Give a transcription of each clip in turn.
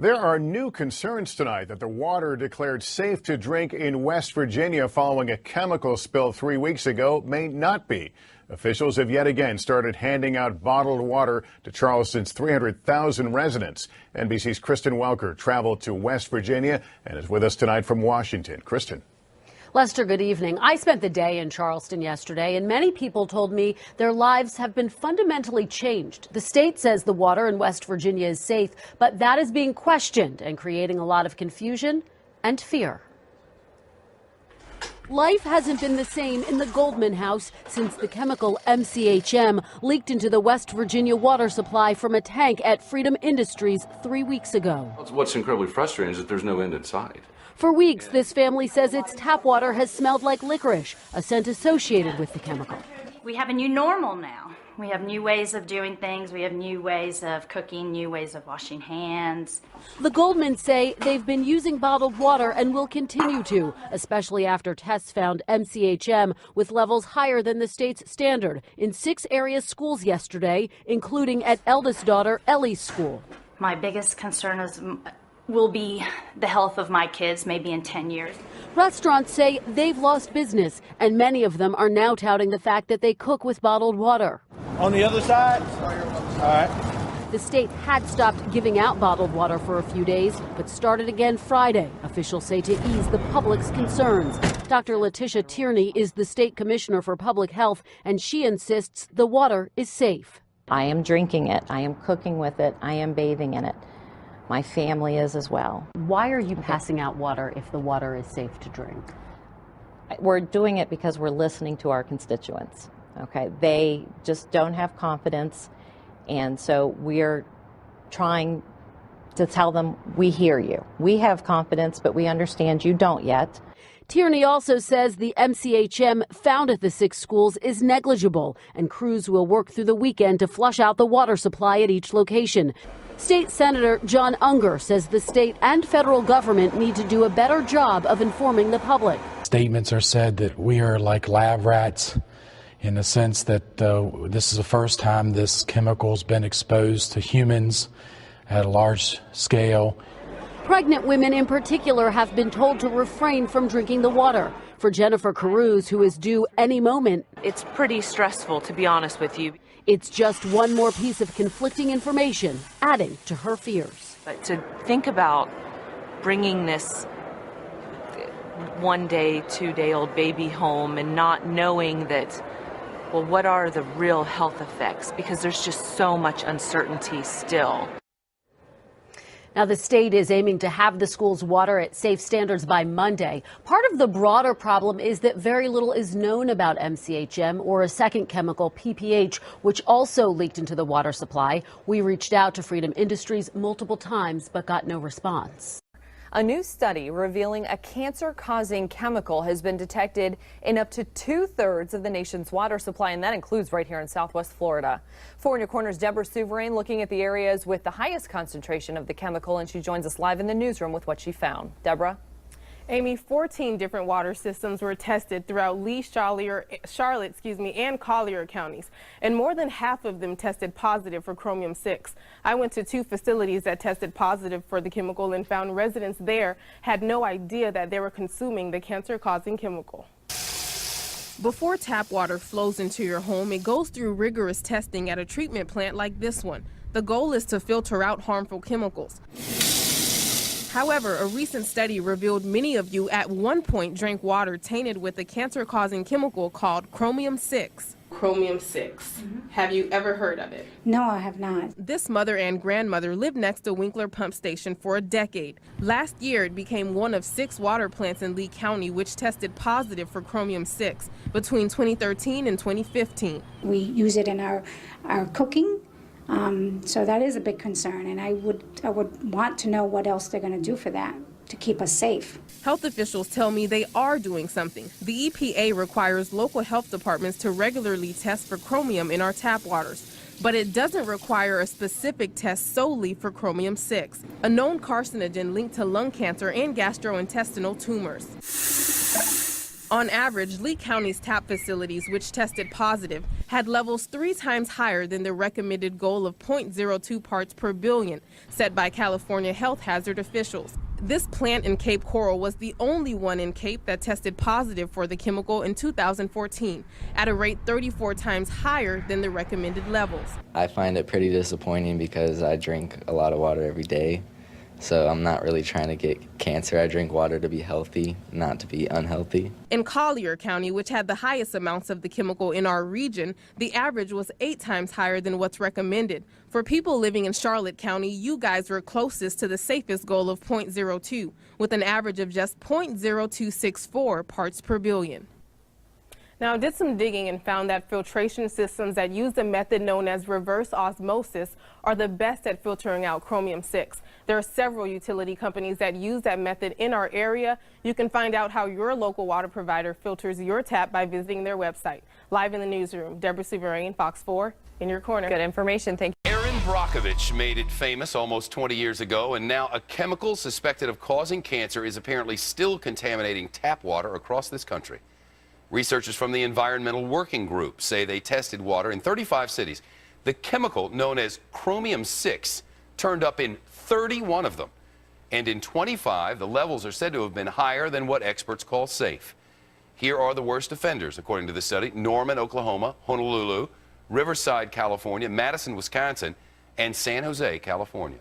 There are new concerns tonight that the water declared safe to drink in West Virginia following a chemical spill 3 weeks ago may not be. Officials have yet again started handing out bottled water to Charleston's 300,000 residents. NBC's Kristen Welker traveled to West Virginia and is with us tonight from Washington. Kristen. Lester, good evening. I spent the day in Charleston yesterday, and many people told me their lives have been fundamentally changed. The state says the water in West Virginia is safe, but that is being questioned and creating a lot of confusion and fear. Life hasn't been the same in the Goldman house since the chemical MCHM leaked into the West Virginia water supply from a tank at Freedom Industries 3 weeks ago. What's incredibly frustrating is that there's no end in sight. For weeks, this family says its tap water has smelled like licorice, a scent associated with the chemical. We have a new normal now. We have new ways of doing things. We have new ways of cooking, new ways of washing hands. The Goldmans say they've been using bottled water and will continue to, especially after tests found MCHM with levels higher than the state's standard in 6 area schools yesterday, including at eldest daughter Ellie's school. My biggest concern will be the health of my kids, maybe in 10 years. Restaurants say they've lost business, and many of them are now touting the fact that they cook with bottled water. On the other side? All right. The state had stopped giving out bottled water for a few days, but started again Friday, officials say, to ease the public's concerns. Dr. Letitia Tierney is the state commissioner for public health, and she insists the water is safe. I am drinking it. I am cooking with it. I am bathing in it. My family is as well. Why are you passing out water if the water is safe to drink? We're doing it because we're listening to our constituents. Okay, they just don't have confidence, and so we're trying to tell them we hear you. We have confidence, but we understand you don't yet. Tierney also says the MCHM found at the 6 schools is negligible, and crews will work through the weekend to flush out the water supply at each location. State Senator John Unger says the state and federal government need to do a better job of informing the public. Statements are said that we are like lab rats in the sense that this is the first time this chemical's been exposed to humans at a large scale. Pregnant women in particular have been told to refrain from drinking the water. For Jennifer Caruso, who is due any moment, it's pretty stressful, to be honest with you. It's just one more piece of conflicting information, adding to her fears. But to think about bringing this 1 day, 2 day old baby home and not knowing that, well, what are the real health effects? Because there's just so much uncertainty still. Now, the state is aiming to have the school's water at safe standards by Monday. Part of the broader problem is that very little is known about MCHM or a second chemical, PPH, which also leaked into the water supply. We reached out to Freedom Industries multiple times but got no response. A new study revealing a cancer-causing chemical has been detected in up to 2/3 of the nation's water supply, and that includes right here in Southwest Florida. 4 New Corner's Deborah Souverain looking at the areas with the highest concentration of the chemical, and she joins us live in the newsroom with what she found. Deborah? Amy, 14 different water systems were tested throughout Lee, Charlotte, and Collier counties, and more than half of them tested positive for chromium-6. I went to 2 facilities that tested positive for the chemical and found residents there had no idea that they were consuming the cancer-causing chemical. Before tap water flows into your home, it goes through rigorous testing at a treatment plant like this one. The goal is to filter out harmful chemicals. However, a recent study revealed many of you at one point drank water tainted with a cancer-causing chemical called chromium-6. Chromium-6. Have you ever heard of it? No, I have not. This mother and grandmother lived next to Winkler Pump Station for a decade. Last year, it became one of 6 water plants in Lee County which tested positive for chromium-6 between 2013 and 2015. We use it in our cooking. So that is a big concern, and I would want to know what else they're going to do for that to keep us safe. Health officials tell me they are doing something. The EPA requires local health departments to regularly test for chromium in our tap waters, but it doesn't require a specific test solely for chromium-6, a known carcinogen linked to lung cancer and gastrointestinal tumors. On average, Lee County's tap facilities, which tested positive, had levels 3 times higher than the recommended goal of 0.02 parts per billion set by California health hazard officials. This plant in Cape Coral was the only one in Cape that tested positive for the chemical in 2014, at a rate 34 times higher than the recommended levels. I find it pretty disappointing because I drink a lot of water every day. So I'm not really trying to get cancer. I drink water to be healthy, not to be unhealthy. In Collier County, which had the highest amounts of the chemical in our region, the average was 8 times higher than what's recommended. For people living in Charlotte County, you guys were closest to the safest goal of 0.02, with an average of just 0.0264 parts per billion. Now, I did some digging and found that filtration systems that use a method known as reverse osmosis are the best at filtering out chromium-6. There are several utility companies that use that method in our area. You can find out how your local water provider filters your tap by visiting their website. Live in the newsroom, Deborah Souverain, Fox 4, in your corner. Good information. Thank you. Erin Brockovich made it famous almost 20 years ago, and now a chemical suspected of causing cancer is apparently still contaminating tap water across this country. Researchers from the Environmental Working Group say they tested water in 35 cities. The chemical, known as chromium-6, turned up in 31 of them. And in 25, the levels are said to have been higher than what experts call safe. Here are the worst offenders, according to the study: Norman, Oklahoma; Honolulu; Riverside, California; Madison, Wisconsin; and San Jose, California.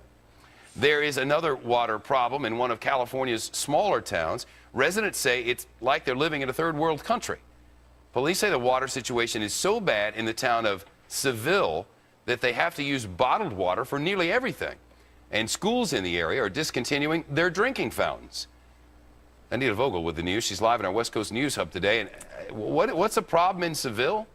There is another water problem in one of California's smaller towns. Residents say it's like they're living in a third world country. Police say the water situation is so bad in the town of Seville that they have to use bottled water for nearly everything. And schools in the area are discontinuing their drinking fountains. Anita Vogel with the news. She's live in our West Coast News Hub today. And what's the problem in Seville?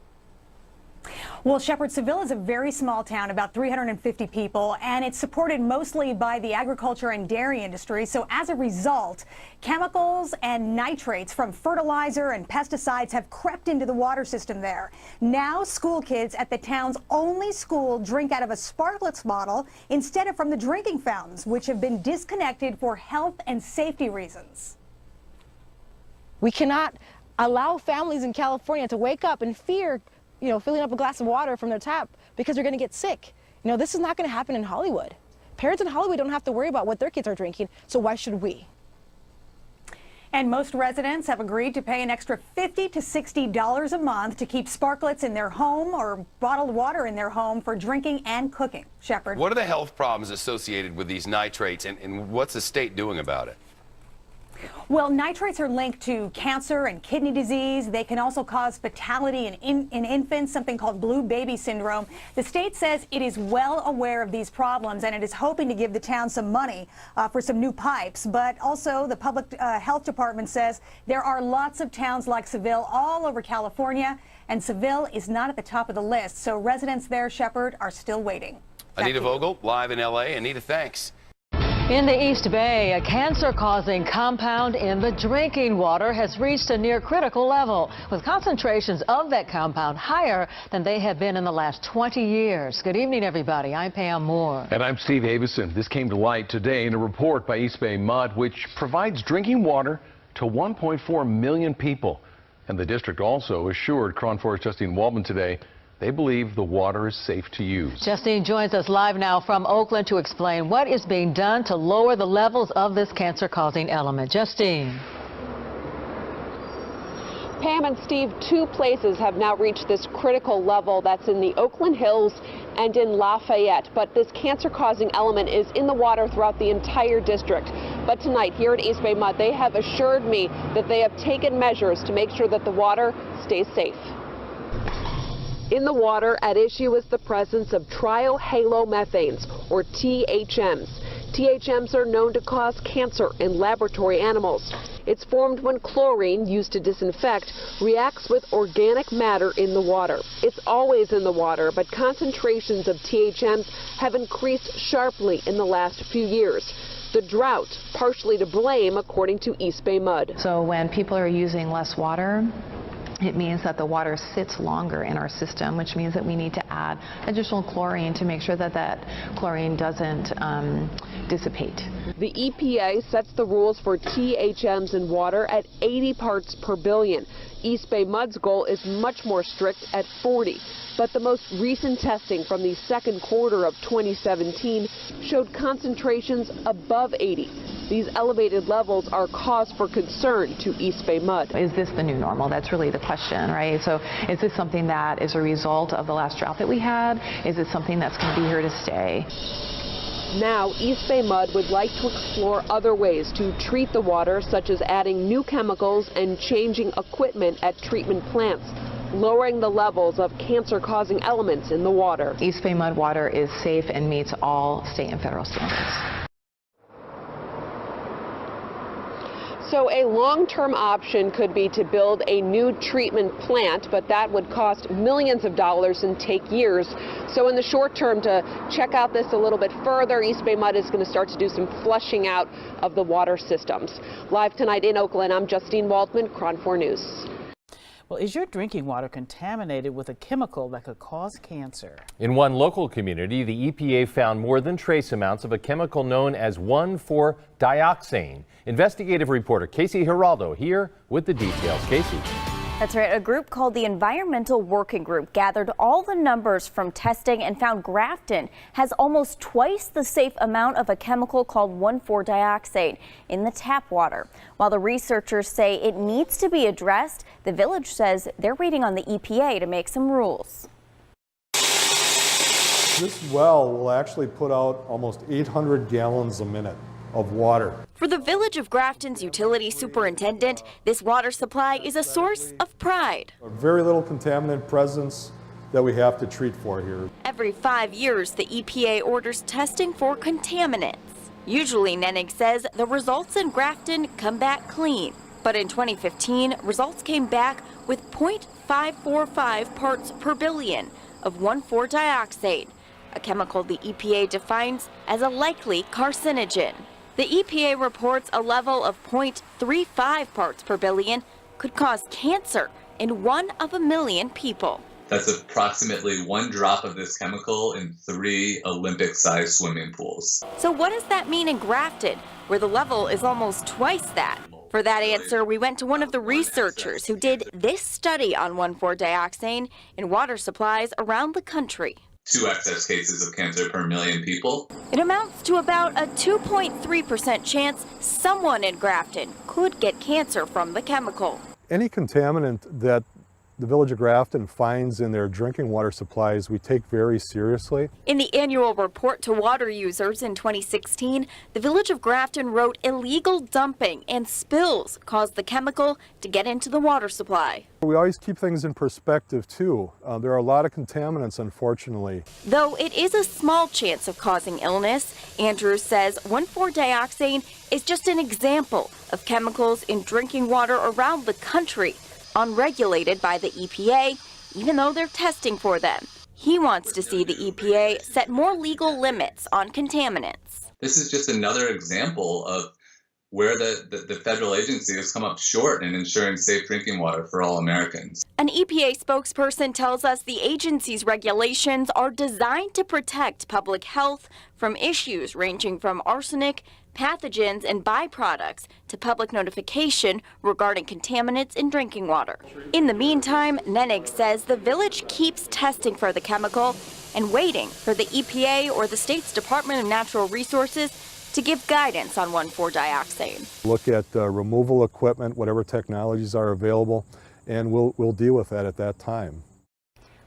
Well, Shepard, Seville is a very small town, about 350 people, and it's supported mostly by the agriculture and dairy industry. So as a result, chemicals and nitrates from fertilizer and pesticides have crept into the water system there. Now school kids at the town's only school drink out of a Sparklets bottle instead of from the drinking fountains, which have been disconnected for health and safety reasons. We cannot allow families in California to wake up in fear, filling up a glass of water from their tap because they're going to get sick. This is not going to happen in Hollywood. Parents in Hollywood don't have to worry about what their kids are drinking, so why should we? And most residents have agreed to pay an extra $50 to $60 a month to keep Sparklets in their home or bottled water in their home for drinking and cooking. Shepard. What are the health problems associated with these nitrates, and what's the state doing about it? Well, nitrates are linked to cancer and kidney disease. They can also cause fatality in infants, something called blue baby syndrome. The state says it is well aware of these problems, and it is hoping to give the town some money for some new pipes. But also, the public health department says there are lots of towns like Seville all over California, and Seville is not at the top of the list. So residents there, Shepard, are still waiting. Anita Vogel, live in L.A. Anita, thanks. In the East Bay, a cancer-causing compound in the drinking water has reached a near critical level, with concentrations of that compound higher than they have been in the last 20 years. Good evening, everybody. I'm Pam Moore. And I'm Steve Avison. This came to light today in a report by East Bay Mud, which provides drinking water to 1.4 million people. And the district also assured Cron Forest Justine Waldman today they believe the water is safe to use. Justine joins us live now from Oakland to explain what is being done to lower the levels of this cancer-causing element. Justine. Pam and Steve, 2 places have now reached this critical level. That's in the Oakland Hills and in Lafayette. But this cancer-causing element is in the water throughout the entire district. But tonight, here at East Bay Mud, they have assured me that they have taken measures to make sure that the water stays safe. In the water at issue is the presence of triohalomethanes, or THMs. THMs are known to cause cancer in laboratory animals. It's formed when chlorine, used to disinfect, reacts with organic matter in the water. It's always in the water, but concentrations of THMs have increased sharply in the last few years. The drought, partially to blame, according to East Bay Mud. So when people are using less water, it means that the water sits longer in our system, which means that we need to add additional chlorine to make sure that that chlorine doesn't dissipate. The EPA sets the rules for THMs in water at 80 parts per billion. East Bay Mud's goal is much more strict at 40. But the most recent testing from the second quarter of 2017 showed concentrations above 80. These elevated levels are cause for concern to East Bay Mud. Is this the new normal? That's really the question, right? So is this something that is a result of the last drought that we had? Is it something that's going to be here to stay? Now, East Bay Mud would like to explore other ways to treat the water, such as adding new chemicals and changing equipment at treatment plants, lowering the levels of cancer-causing elements in the water. East Bay Mud water is safe and meets all state and federal standards. So a long-term option could be to build a new treatment plant, but that would cost millions of dollars and take years. So in the short term, to check out this a little bit further, East Bay Mud is going to start to do some flushing out of the water systems. Live tonight in Oakland, I'm Justine Waldman, KRON 4 News. Well, is your drinking water contaminated with a chemical that could cause cancer? In one local community, the EPA found more than trace amounts of a chemical known as 1,4-dioxane. Investigative reporter Casey Geraldo here with the details. Casey. That's right. A group called the Environmental Working Group gathered all the numbers from testing and found Grafton has almost twice the safe amount of a chemical called 1,4-dioxane in the tap water. While the researchers say it needs to be addressed, the village says they're waiting on the EPA to make some rules. This well will actually put out almost 800 gallons a minute of water. For the Village of Grafton's utility superintendent, this water supply is a source of pride. Very little contaminant presence that we have to treat for here. Every 5 years, the EPA orders testing for contaminants. Usually, Nenig says the results in Grafton come back clean. But in 2015, results came back with 0.545 parts per billion of 1,4-dioxane, a chemical the EPA defines as a likely carcinogen. The EPA reports a level of 0.35 parts per billion could cause cancer in 1 of a million people. That's approximately 1 drop of this chemical in 3 Olympic-sized swimming pools. So what does that mean in Grafton, where the level is almost twice that? For that answer, we went to one of the researchers who did this study on 1,4-dioxane in water supplies around the country. 2 excess cases of cancer per million people. It amounts to about a 2.3% chance someone in Grafton could get cancer from the chemical. Any contaminant that the Village of Grafton finds in their drinking water supplies, we take very seriously. In the annual report to water users in 2016, the Village of Grafton wrote illegal dumping and spills caused the chemical to get into the water supply. We always keep things in perspective too. There are a lot of contaminants, unfortunately. Though it is a small chance of causing illness, Andrews says 1,4-dioxane is just an example of chemicals in drinking water around the country, unregulated by the EPA, even though they're testing for them. He wants to see the EPA set more legal limits on contaminants. This is just another example of where the federal agency has come up short in ensuring safe drinking water for all Americans. An EPA spokesperson tells us the agency's regulations are designed to protect public health from issues ranging from arsenic, pathogens, and byproducts to public notification regarding contaminants in drinking water. In the meantime, Nenig says the village keeps testing for the chemical and waiting for the EPA or the state's Department of Natural Resources to give guidance on 1,4-dioxane. Look at removal equipment, whatever technologies are available, and we'll deal with that at that time.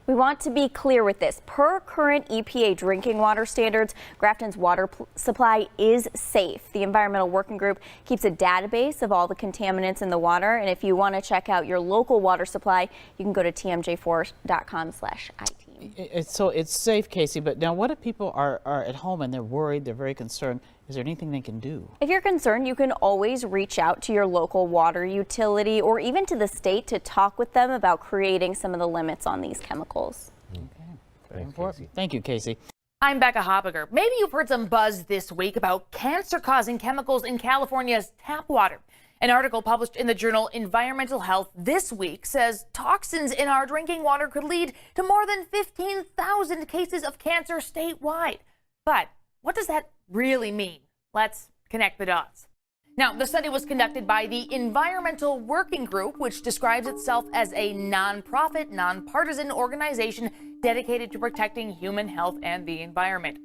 We want to be clear with this. Per current EPA drinking water standards, Grafton's water supply is safe. The Environmental Working Group keeps a database of all the contaminants in the water. And if you want to check out your local water supply, you can go to tmj4.com/IT. So it's safe, Casey, but now what if people are at home and they're worried, they're very concerned? Is there anything they can do? If you're concerned, you can always reach out to your local water utility or even to the state to talk with them about creating some of the limits on these chemicals. Okay. Thank you, Casey. I'm Becca Hoppiger. Maybe you've heard some buzz this week about cancer-causing chemicals in California's tap water. An article published in the journal Environmental Health this week says toxins in our drinking water could lead to more than 15,000 cases of cancer statewide. But what does that really mean? Let's connect the dots. Now, the study was conducted by the Environmental Working Group, which describes itself as a nonprofit, nonpartisan organization dedicated to protecting human health and the environment.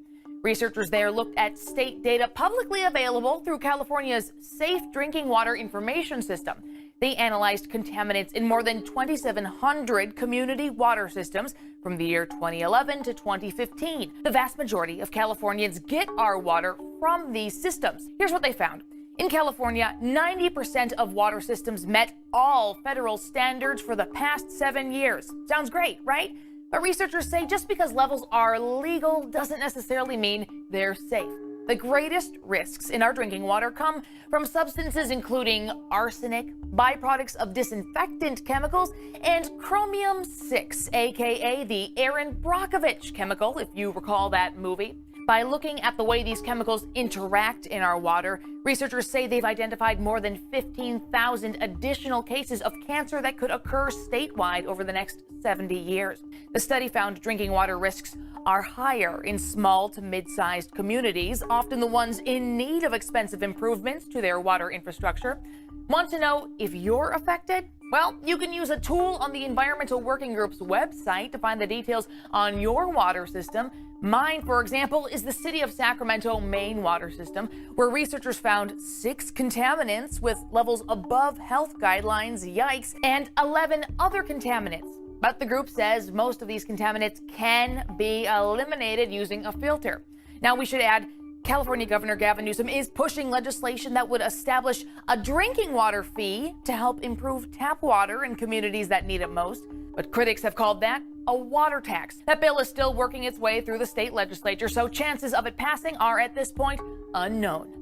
Researchers there looked at state data publicly available through California's Safe Drinking Water Information System. They analyzed contaminants in more than 2,700 community water systems from the year 2011 to 2015. The vast majority of Californians get our water from these systems. Here's what they found. In California, 90% of water systems met all federal standards for the past 7 years. Sounds great, right? But researchers say just because levels are legal doesn't necessarily mean they're safe. The greatest risks in our drinking water come from substances including arsenic, byproducts of disinfectant chemicals, and chromium-6, aka the Erin Brockovich chemical, if you recall that movie. By looking at the way these chemicals interact in our water, researchers say they've identified more than 15,000 additional cases of cancer that could occur statewide over the next 70 years. The study found drinking water risks are higher in small to mid-sized communities, often the ones in need of expensive improvements to their water infrastructure. Want to know if you're affected? Well, you can use a tool on the Environmental Working Group's website to find the details on your water system. Mine, for example, is the City of Sacramento main water system, where researchers found 6 contaminants with levels above health guidelines, yikes, and 11 other contaminants. But the group says most of these contaminants can be eliminated using a filter. Now, we should add, California Governor Gavin Newsom is pushing legislation that would establish a drinking water fee to help improve tap water in communities that need it most. But critics have called that a water tax. That bill is still working its way through the state legislature, so chances of it passing are at this point unknown.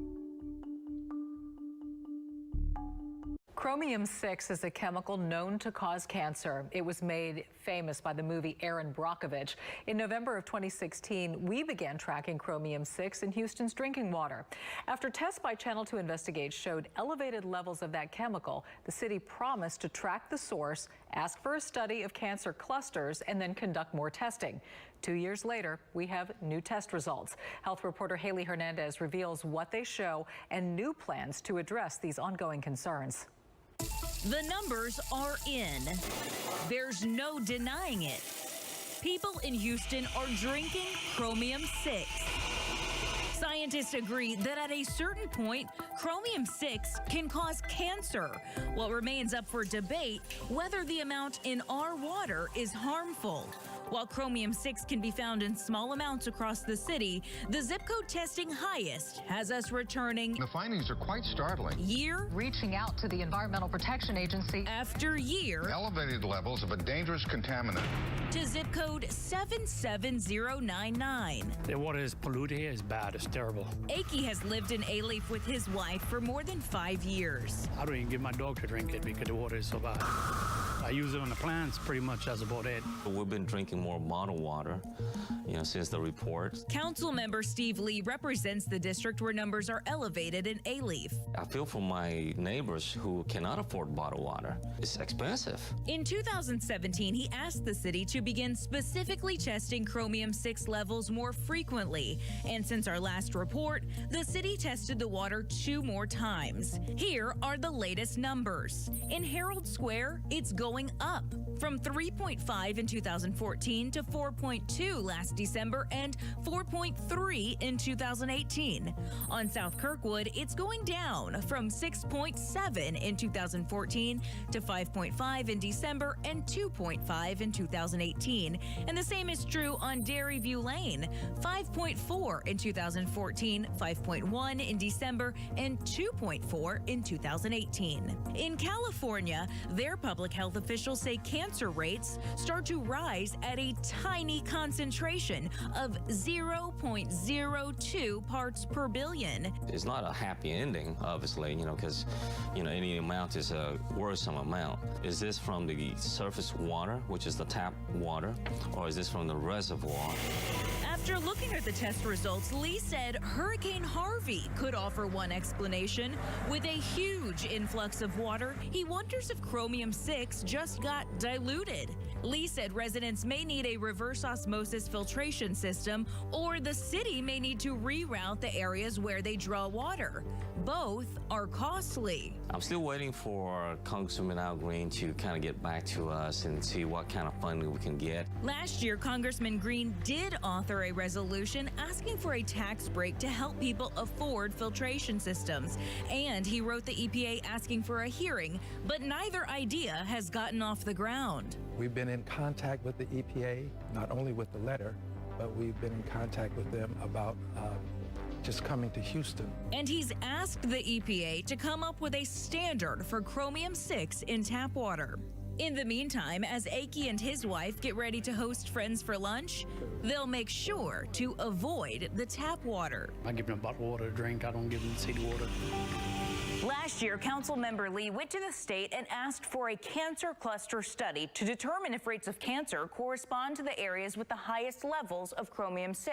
Chromium-6 is a chemical known to cause cancer. It was made famous by the movie Erin Brockovich. In November of 2016, we began tracking chromium-6 in Houston's drinking water. After tests by Channel 2 Investigate showed elevated levels of that chemical, the city promised to track the source, ask for a study of cancer clusters, and then conduct more testing. 2 years later, we have new test results. Health reporter Haley Hernandez reveals what they show and new plans to address these ongoing concerns. The numbers are in. There's no denying it. People in Houston are drinking chromium-6. Scientists agree that at a certain point, chromium-6 can cause cancer. What remains up for debate, whether the amount in our water is harmful. While chromium-6 can be found in small amounts across the city, the zip code testing highest has us returning. The findings are quite startling. Year Reaching out to the Environmental Protection Agency after year. Elevated levels of a dangerous contaminant. To zip code 77099. The water is polluted here. It's bad. It's terrible. Akey has lived in Alief with his wife for more than 5 years. I don't even give my dog to drink it because the water is so bad. I use it on the plants pretty much as about it. We've been drinking more bottled water, since the report. Council member Steve Lee represents the district where numbers are elevated in Alief. I feel for my neighbors who cannot afford bottled water. It's expensive. In 2017, he asked the city to begin specifically testing chromium-6 levels more frequently. And since our last report, the city tested the water 2 more times. Here are the latest numbers. In Herald Square, it's going up from 3.5 in 2014 to 4.2 last December and 4.3 in 2018. On South Kirkwood, it's going down from 6.7 in 2014 to 5.5 in December and 2.5 in 2018. And the same is true on Dairyview Lane, 5.4 in 2014, 5.1 in December, and 2.4 in 2018. In California, their public health officials say cancer rates start to rise at a tiny concentration of 0.02 parts per billion. It's not a happy ending, obviously, because, any amount is a worrisome amount. Is this from the surface water, which is the tap water, or is this from the reservoir? After looking at the test results, Lee said Hurricane Harvey could offer one explanation. With a huge influx of water, he wonders if chromium-6 just got diluted. Lee said residents may need a reverse osmosis filtration system, or the city may need to reroute the areas where they draw water. Both are costly. I'm still waiting for Congressman Al Green to kind of get back to us and see what kind of funding we can get. Last year, Congressman Green did author a resolution asking for a tax break to help people afford filtration systems. And he wrote the EPA asking for a hearing, but neither idea has gotten off the ground. We've been in contact with the EPA, not only with the letter, but we've been in contact with them about just coming to Houston. And he's asked the EPA to come up with a standard for chromium-6 in tap water. In the meantime, as Aki and his wife get ready to host friends for lunch, they'll make sure to avoid the tap water. I give them a bottled water to drink. I don't give them city water. Last year, council member Lee went to the state and asked for a cancer cluster study to determine if rates of cancer correspond to the areas with the highest levels of chromium-6.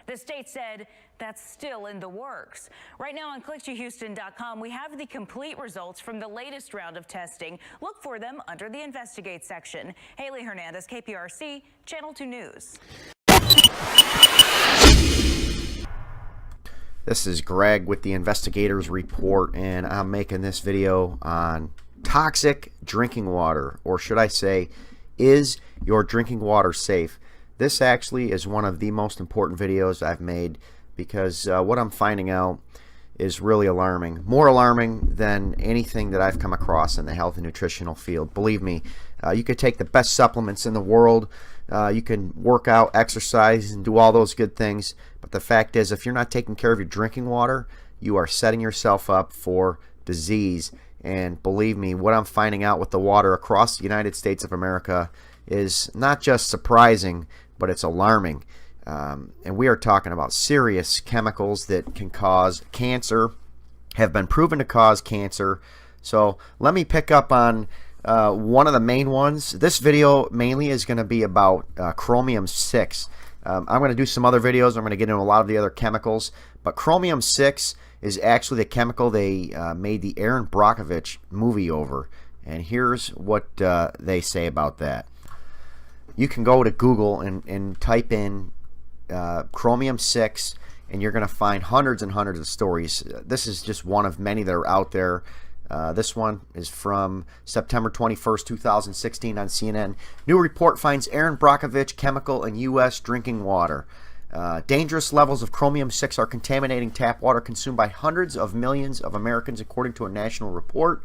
The state said that's still in the works. Right now on click2houston.com, we have the complete results from the latest round of testing. Look for them under the Investigate section. Haley Hernandez, KPRC, Channel 2 News. This is Greg with the Investigators Report, and I'm making this video on toxic drinking water, or should I say, is your drinking water safe? This actually is one of the most important videos I've made because what I'm finding out is really alarming. More alarming than anything that I've come across in the health and nutritional field. Believe me, you could take the best supplements in the world, you can work out, exercise, and do all those good things, but the fact is, if you're not taking care of your drinking water, you are setting yourself up for disease. And believe me, what I'm finding out with the water across the United States of America is not just surprising, but it's alarming. And we are talking about serious chemicals that can cause cancer, have been proven to cause cancer. So let me pick up on one of the main ones. This video mainly is going to be about chromium-6. I'm going to do some other videos. I'm going to get into a lot of the other chemicals, but chromium-6 is actually the chemical they made the Aaron Brockovich movie over. And here's what they say about that. You can go to Google and type in chromium-6, and you're going to find hundreds and hundreds of stories. This is just one of many that are out there. This one is from September 21st, 2016 on CNN. New report finds Aaron Brockovich chemical in U.S. drinking water. Dangerous levels of chromium-6 are contaminating tap water consumed by hundreds of millions of Americans, according to a national report.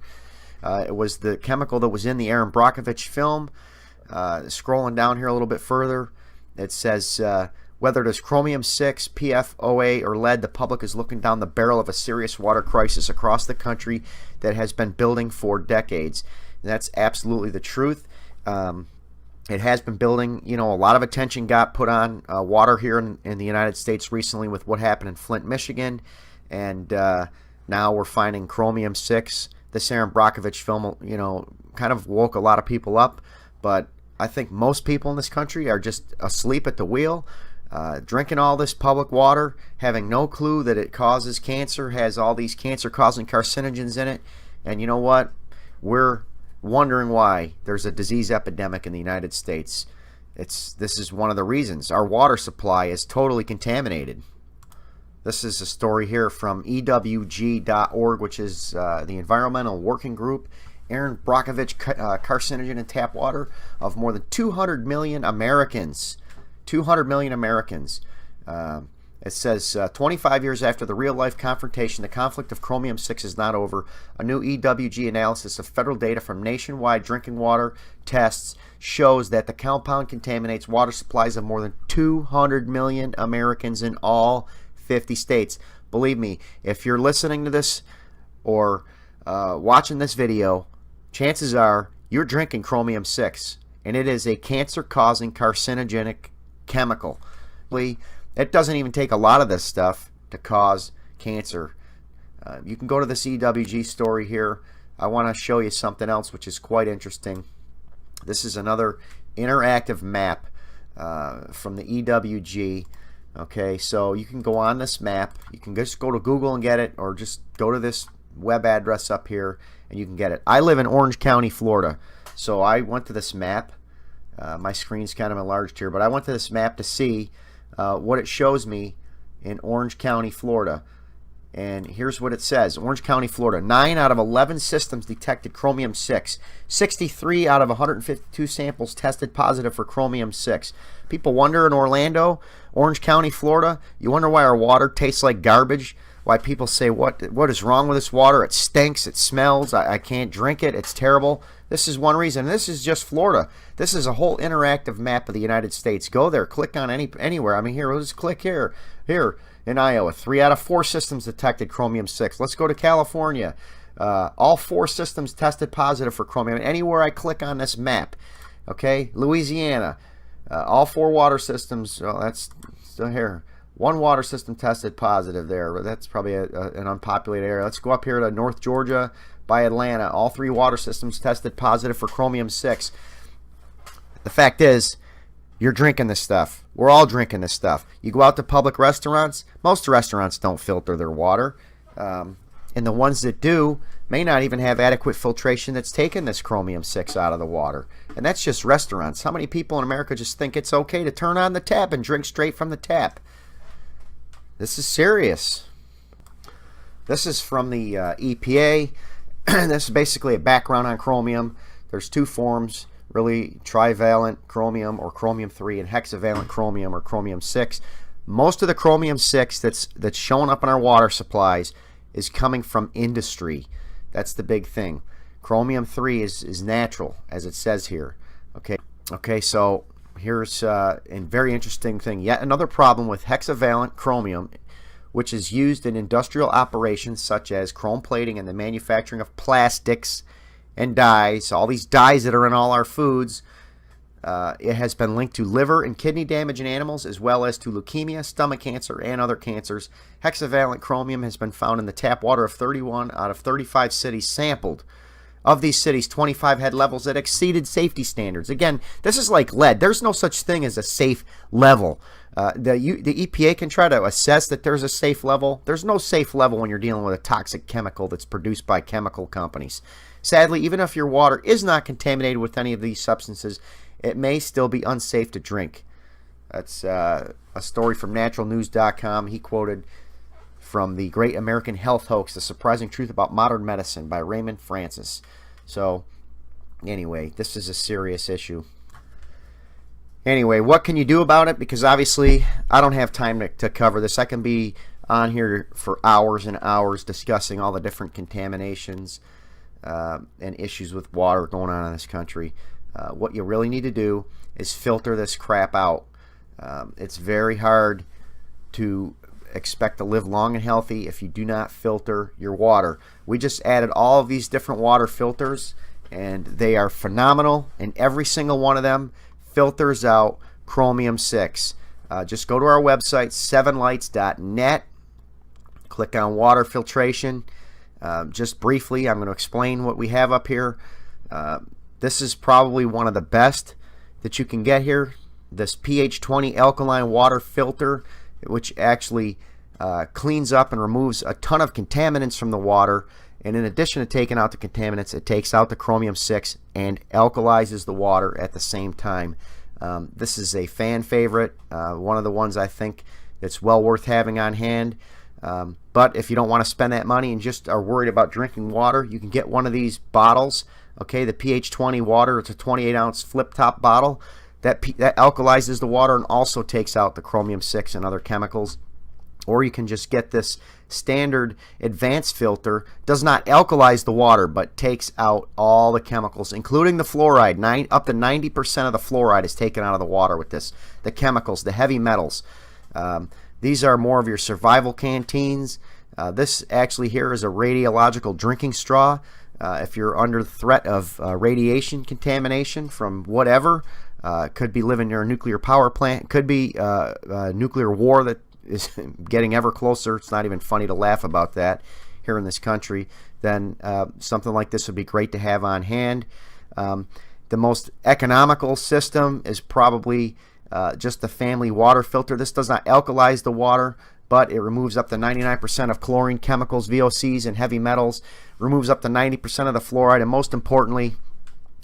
It was the chemical that was in the Aaron Brockovich film. Scrolling down here a little bit further, it says, whether it is chromium-6, PFOA, or lead, the public is looking down the barrel of a serious water crisis across the country that has been building for decades. And that's absolutely the truth. It has been building. You know, a lot of attention got put on water here in the United States recently with what happened in Flint, Michigan. And now we're finding chromium-6. This Aaron Brockovich film, you know, kind of woke a lot of people up. But I think most people in this country are just asleep at the wheel, drinking all this public water, having no clue that it causes cancer, has all these cancer-causing carcinogens in it. And you know what? We're wondering why there's a disease epidemic in the United States. This is one of the reasons. Our water supply is totally contaminated. This is a story here from EWG.org, which is the Environmental Working Group. Aaron Brockovich carcinogen in tap water of more than 200 million Americans. 200 million Americans. It says 25 years after the real-life confrontation, the conflict of chromium-6 is not over. A new EWG analysis of federal data from nationwide drinking water tests shows that the compound contaminates water supplies of more than 200 million Americans in all 50 states. Believe me, if you're listening to this or watching this video, chances are you're drinking chromium-6, and it is a cancer-causing carcinogenic chemical. It doesn't even take a lot of this stuff to cause cancer. You can go to this EWG story here. I want to show you something else which is quite interesting. This is another interactive map from the EWG. Okay, so you can go on this map. You can just go to Google and get it, or just go to this web address up here and you can get it. I live in Orange County, Florida, so I went to this map. My screen's kind of enlarged here, but I went to this map to see what it shows me in Orange County, Florida. And here's what it says. Orange County, Florida. 9 out of 11 systems detected chromium-6. 63 out of 152 samples tested positive for chromium-6. People wonder in Orlando, Orange County, Florida, you wonder why our water tastes like garbage? Why people say, what is wrong with this water? It stinks, it smells, I can't drink it, it's terrible. This is one reason. This is just Florida. This is a whole interactive map of the United States. Go there, click on anywhere. I mean, here, let's click here. Here. In Iowa, 3 out of 4 systems detected chromium-6. Let's go to California. All 4 systems tested positive for chromium. Anywhere I click on this map, okay? Louisiana, all 4 water systems. Well, that's still here. 1 water system tested positive there, but that's probably an unpopulated area. Let's go up here to North Georgia by Atlanta. All 3 water systems tested positive for chromium-6. The fact is, you're drinking this stuff. We're all drinking this stuff. You go out to public restaurants, most restaurants don't filter their water. And the ones that do may not even have adequate filtration that's taken this chromium-6 out of the water. And that's just restaurants. How many people in America just think it's okay to turn on the tap and drink straight from the tap? This is serious. This is from the EPA. This is basically a background on chromium. There's 2 forms. Really, trivalent chromium or chromium-3 and hexavalent chromium or chromium-6. Most of the chromium-6 that's showing up in our water supplies is coming from industry. That's the big thing. Chromium-3 is natural, as it says here. Okay, so here's a very interesting thing. Yet another problem with hexavalent chromium, which is used in industrial operations such as chrome plating and the manufacturing of plastics and dyes, all these dyes that are in all our foods. It has been linked to liver and kidney damage in animals, as well as to leukemia, stomach cancer, and other cancers. Hexavalent chromium has been found in the tap water of 31 out of 35 cities sampled. Of these cities, 25 had levels that exceeded safety standards. Again, this is like lead. There's no such thing as a safe level. The EPA can try to assess that there's a safe level. There's no safe level when you're dealing with a toxic chemical that's produced by chemical companies. Sadly, even if your water is not contaminated with any of these substances, it may still be unsafe to drink. That's a story from naturalnews.com. He quoted from the Great American Health Hoax, The Surprising Truth About Modern Medicine by Raymond Francis. So, anyway, this is a serious issue. Anyway, what can you do about it? Because obviously, I don't have time to cover this. I can be on here for hours and hours discussing all the different contaminations and issues with water going on in this country. What you really need to do is filter this crap out. It's very hard to expect to live long and healthy if you do not filter your water. We just added all of these different water filters, and they are phenomenal, and every single one of them filters out chromium-6. Just go to our website, 7lights.net, click on water filtration. Just briefly, I'm going to explain what we have up here. This is probably one of the best that you can get here. This pH 20 alkaline water filter, which actually cleans up and removes a ton of contaminants from the water. And in addition to taking out the contaminants, it takes out the chromium-6 and alkalizes the water at the same time. This is a fan favorite, one of the ones I think that's well worth having on hand. But if you don't want to spend that money and just are worried about drinking water, you can get one of these bottles. Okay, the pH 20 water, it's a 28-ounce flip-top bottle. That alkalizes the water and also takes out the chromium-6 and other chemicals. Or you can just get this standard advanced filter. Does not alkalize the water, but takes out all the chemicals, including the fluoride. Up to 90% of the fluoride is taken out of the water with this. The chemicals, the heavy metals. These are more of your survival canteens. This actually here is a radiological drinking straw. If you're under threat of radiation contamination from whatever, could be living near a nuclear power plant, could be a nuclear war that is getting ever closer. It's not even funny to laugh about that here in this country. Then something like this would be great to have on hand. The most economical system is probably just the family water filter. This does not alkalize the water, but it removes up to 99% of chlorine, chemicals, VOCs, and heavy metals, removes up to 90% of the fluoride, and most importantly,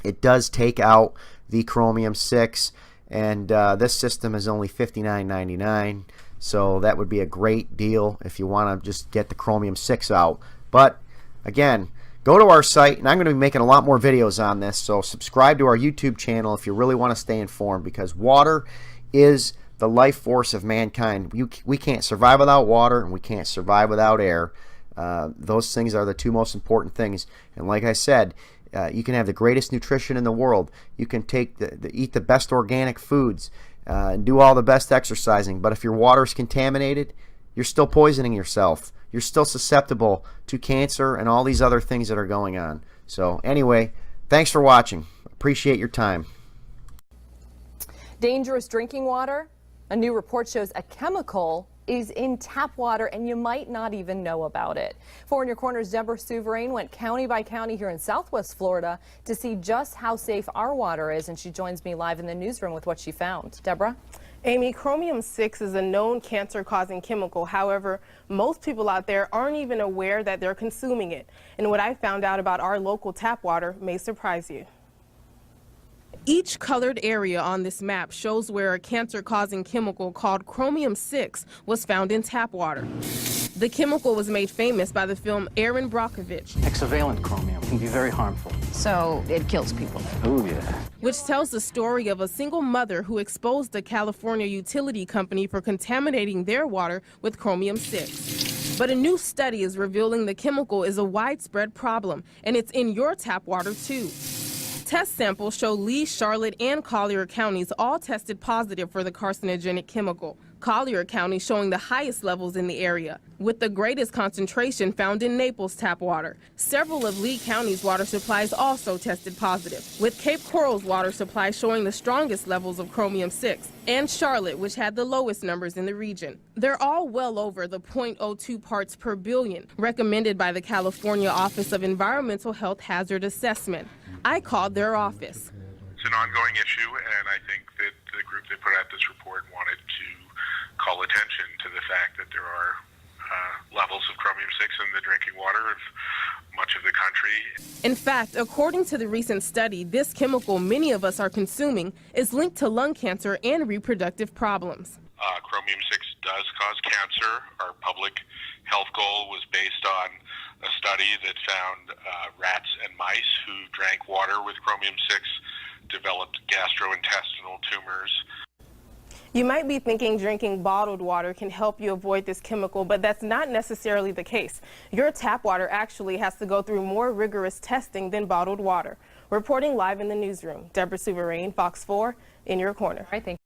it does take out the chromium-6, and this system is only $59.99, so that would be a great deal if you want to just get the chromium-6 out. But again, go to our site, and I'm going to be making a lot more videos on this, so subscribe to our YouTube channel if you really want to stay informed, because water is the life force of mankind. We can't survive without water, and we can't survive without air. Those things are the two most important things. And like I said, you can have the greatest nutrition in the world. You can eat the best organic foods and do all the best exercising. But if your water is contaminated, you're still poisoning yourself. You're still susceptible to cancer and all these other things that are going on. So anyway, thanks for watching. Appreciate your time. Dangerous drinking water? A new report shows a chemical is in tap water, and you might not even know about it. 4 in Your Corner's Deborah Souverain went county by county here in Southwest Florida to see just how safe our water is, and she joins me live in the newsroom with what she found. Deborah? Amy, chromium-6 is a known cancer-causing chemical. However, most people out there aren't even aware that they're consuming it. And what I found out about our local tap water may surprise you. Each colored area on this map shows where a cancer-causing chemical called chromium-6 was found in tap water. The chemical was made famous by the film Erin Brockovich. Hexavalent chromium can be very harmful. So it kills people. Oh, yeah. Which tells the story of a single mother who exposed a California utility company for contaminating their water with chromium-6. But a new study is revealing the chemical is a widespread problem, and it's in your tap water too. Test samples show Lee, Charlotte, and Collier counties all tested positive for the carcinogenic chemical. Collier County showing the highest levels in the area, with the greatest concentration found in Naples tap water. Several of Lee County's water supplies also tested positive, with Cape Coral's water supply showing the strongest levels of chromium-6, and Charlotte, which had the lowest numbers in the region. They're all well over the 0.02 parts per billion, recommended by the California Office of Environmental Health Hazard Assessment. I called their office. It's an ongoing issue, and I think that the group that put out this report wanted to call attention to the fact that there are levels of chromium-6 in the drinking water of much of the country. In fact, according to the recent study, this chemical many of us are consuming is linked to lung cancer and reproductive problems. Chromium-6 does cause cancer. Our public health goal was based on a study that found rats and mice who drank water with chromium-6 developed gastrointestinal tumors. You might be thinking drinking bottled water can help you avoid this chemical, but that's not necessarily the case. Your tap water actually has to go through more rigorous testing than bottled water. Reporting live in the newsroom, Deborah Souverain, Fox 4, in your corner. I think.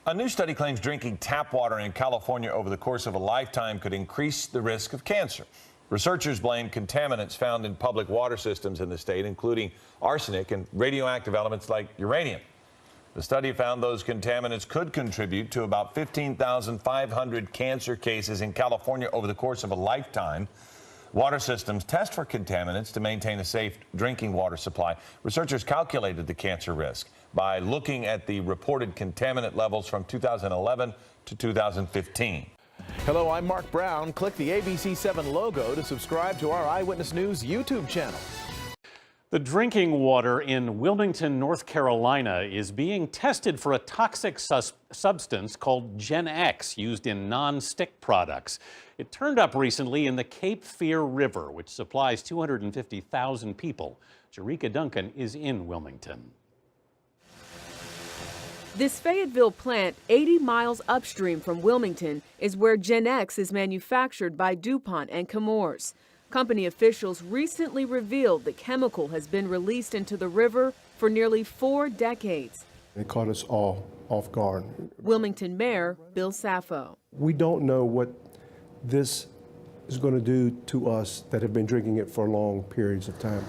A new study claims drinking tap water in California over the course of a lifetime could increase the risk of cancer. Researchers blame contaminants found in public water systems in the state, including arsenic and radioactive elements like uranium. The study found those contaminants could contribute to about 15,500 cancer cases in California over the course of a lifetime. Water systems test for contaminants to maintain a safe drinking water supply. Researchers calculated the cancer risk by looking at the reported contaminant levels from 2011 to 2015. Hello, I'm Mark Brown. Click the ABC7 logo to subscribe to our Eyewitness News YouTube channel. The drinking water in Wilmington, North Carolina is being tested for a toxic substance called Gen X used in non-stick products. It turned up recently in the Cape Fear River, which supplies 250,000 people. Jerika Duncan is in Wilmington. This Fayetteville plant, 80 miles upstream from Wilmington, is where Gen X is manufactured by DuPont and Chemours. Company officials recently revealed the chemical has been released into the river for nearly 4 decades. It caught us all off guard. Wilmington Mayor Bill Saffo. We don't know what this is going to do to us that have been drinking it for long periods of time.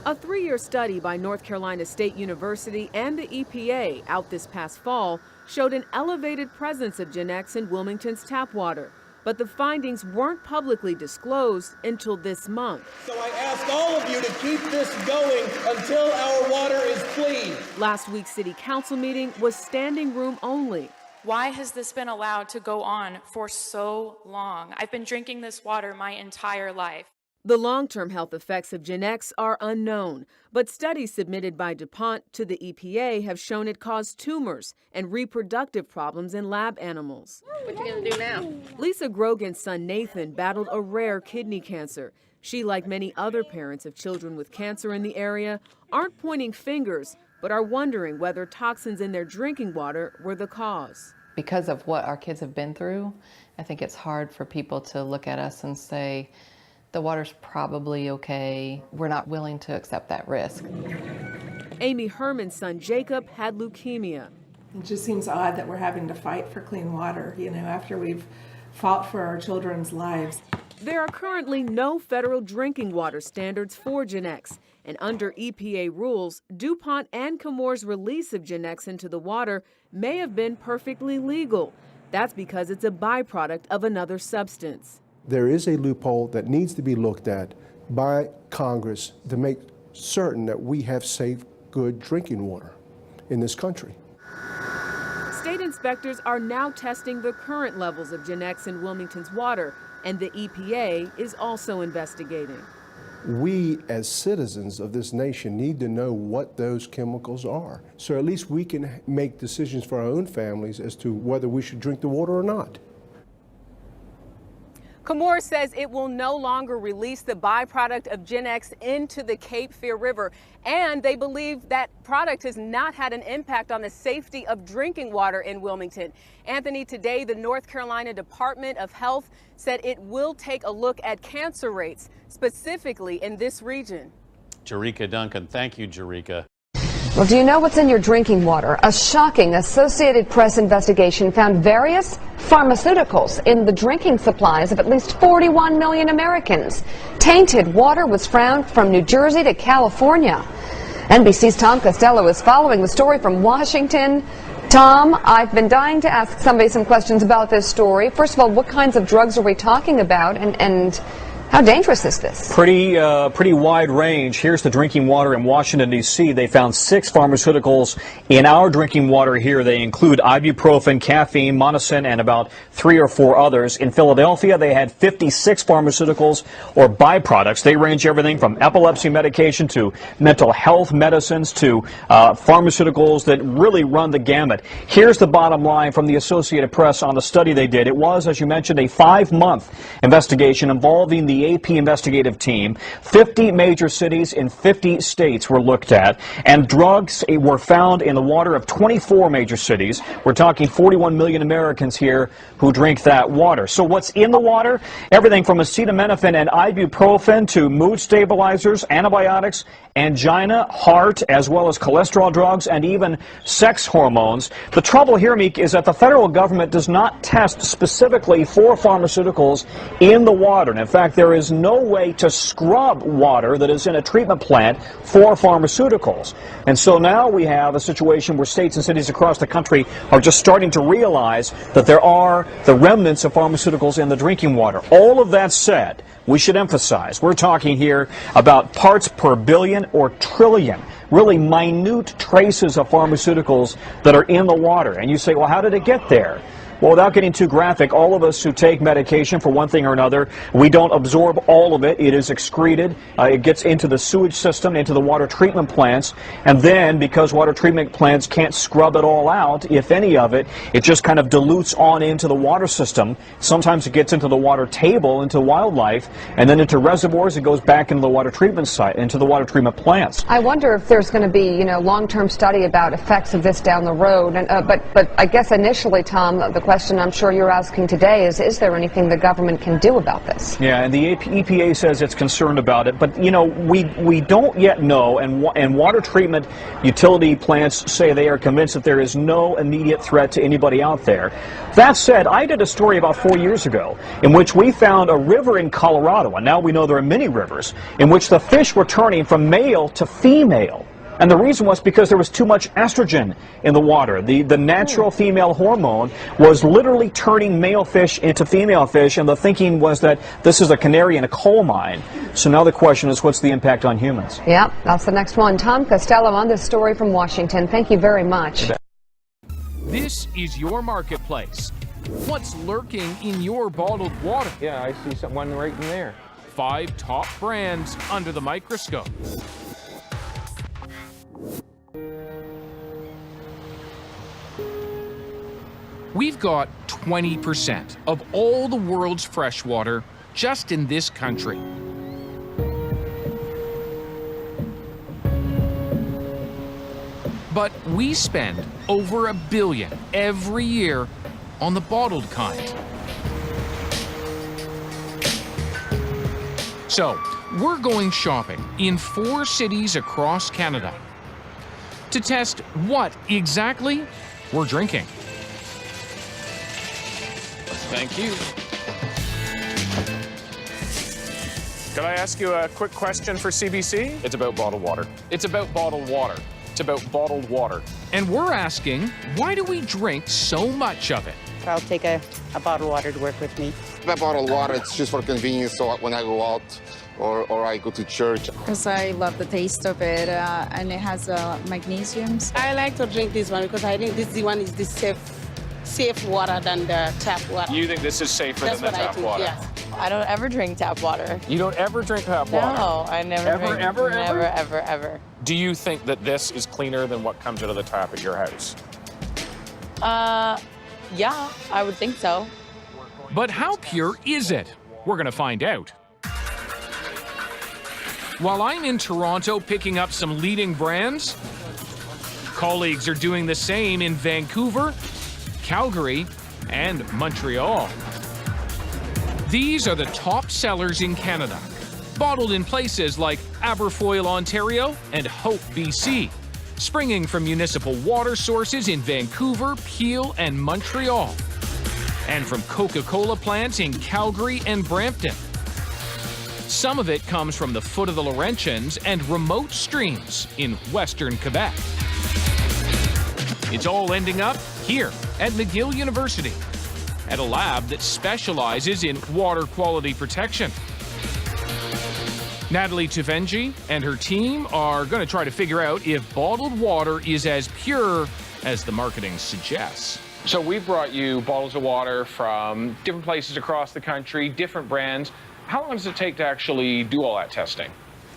A 3-year study by North Carolina State University and the EPA out this past fall showed an elevated presence of Gen X in Wilmington's tap water. but the findings weren't publicly disclosed until this month. So I ask all of you to keep this going until our water is clean. Last week's city council meeting was standing room only. Why has this been allowed to go on for so long? I've been drinking this water my entire life. The long-term health effects of Gen X are unknown, but studies submitted by DuPont to the EPA have shown it caused tumors and reproductive problems in lab animals. What you gonna do now? Lisa Grogan's son Nathan battled a rare kidney cancer. She, like many other parents of children with cancer in the area, aren't pointing fingers, but are wondering whether toxins in their drinking water were the cause. Because of what our kids have been through, I think it's hard for people to look at us and say, the water's probably okay. We're not willing to accept that risk. Amy Herman's son Jacob had leukemia. It just seems odd that we're having to fight for clean water, after we've fought for our children's lives. There are currently no federal drinking water standards for Gen X, and under EPA rules, DuPont and Chemours' release of Gen X into the water may have been perfectly legal. That's because it's a byproduct of another substance. There is a loophole that needs to be looked at by Congress to make certain that we have safe, good drinking water in this country. State inspectors are now testing the current levels of Gen X in Wilmington's water, and the EPA is also investigating. We, as citizens of this nation, need to know what those chemicals are, so at least we can make decisions for our own families as to whether we should drink the water or not. Chemours says it will no longer release the byproduct of Gen X into the Cape Fear River, and they believe that product has not had an impact on the safety of drinking water in Wilmington. Anthony, today the North Carolina Department of Health said it will take a look at cancer rates, specifically in this region. Jerika Duncan. Thank you, Jerika. Well, do you know what's in your drinking water? A shocking Associated Press investigation found various pharmaceuticals in the drinking supplies of at least 41 million Americans. Tainted water was found from New Jersey to California. NBC's Tom Costello is following the story from Washington. Tom, I've been dying to ask somebody some questions about this story. First of all, what kinds of drugs are we talking about, and how dangerous is this? Pretty wide range. Here's the drinking water in Washington, D.C. They found 6 pharmaceuticals in our drinking water here. They include ibuprofen, caffeine, monosin, and about 3 or 4 others. In Philadelphia, they had 56 pharmaceuticals or byproducts. They range everything from epilepsy medication to mental health medicines to pharmaceuticals that really run the gamut. Here's the bottom line from the Associated Press on the study they did. It was, as you mentioned, a 5-month investigation involving the AP investigative team. 50 major cities in 50 states were looked at, and drugs were found in the water of 24 major cities. We're talking 41 million Americans here who drink that water. So what's in the water? Everything from acetaminophen and ibuprofen to mood stabilizers, antibiotics, angina, heart, as well as cholesterol drugs, and even sex hormones. The trouble here, Meek, is that the federal government does not test specifically for pharmaceuticals in the water. And in fact, there is no way to scrub water that is in a treatment plant for pharmaceuticals. And so now we have a situation where states and cities across the country are just starting to realize that there are the remnants of pharmaceuticals in the drinking water. All of that said, we should emphasize, we're talking here about parts per billion or trillion, really minute traces of pharmaceuticals that are in the water. And you say, well, how did it get there? Well, without getting too graphic, all of us who take medication for one thing or another, we don't absorb all of it. It is excreted. It gets into the sewage system, into the water treatment plants. And then, because water treatment plants can't scrub it all out, if any of it, it just kind of dilutes on into the water system. Sometimes it gets into the water table, into wildlife, and then into reservoirs. It goes back into the water treatment site, into the water treatment plants. I wonder if there's going to be, long-term study about effects of this down the road. And, but I guess initially, Tom, the question I'm sure you're asking today is there anything the government can do about this? Yeah, and the EPA says it's concerned about it, but we don't yet know, and water treatment utility plants say they are convinced that there is no immediate threat to anybody out there. That said, I did a story about 4 years ago in which we found a river in Colorado, and now we know there are many rivers, in which the fish were turning from male to female. And the reason was because there was too much estrogen in the water. The natural female hormone was literally turning male fish into female fish, and the thinking was that this is a canary in a coal mine. So now the question is, what's the impact on humans? Yeah, that's the next one. Tom Costello on this story from Washington. Thank you very much. This is your marketplace. What's lurking in your bottled water? Yeah, I see someone right in there. 5 top brands under the microscope. We've got 20% of all the world's fresh water just in this country. But we spend over $1 billion every year on the bottled kind. So, we're going shopping in 4 cities across Canada to test what exactly we're drinking. Thank you. Could I ask you a quick question for CBC? It's about bottled water. It's about bottled water. It's about bottled water. And we're asking, why do we drink so much of it? I'll take a bottled water to work with me. The bottled water, it's just for convenience, so when I go out or I go to church. Because I love the taste of it, and it has magnesiums. I like to drink this one because I think this one is the safe water than the tap water. You think this is safer than the tap water? Yes. I don't ever drink tap water. You don't ever drink tap water? No, I never drink. Ever. Do you think that this is cleaner than what comes out of the tap at your house? Yeah, I would think so. But how pure is it? We're gonna find out. While I'm in Toronto picking up some leading brands, colleagues are doing the same in Vancouver, Calgary, and Montreal. These are the top sellers in Canada, bottled in places like Aberfoyle, Ontario, and Hope, BC, springing from municipal water sources in Vancouver, Peel, and Montreal, and from Coca-Cola plants in Calgary and Brampton. Some of it comes from the foot of the Laurentians and remote streams in western Quebec. It's all ending up here at McGill University, at a lab that specializes in water quality protection. Natalie Tuvenji and her team are going to try to figure out if bottled water is as pure as the marketing suggests. So we've brought you bottles of water from different places across the country, different brands. How long does it take to actually do all that testing?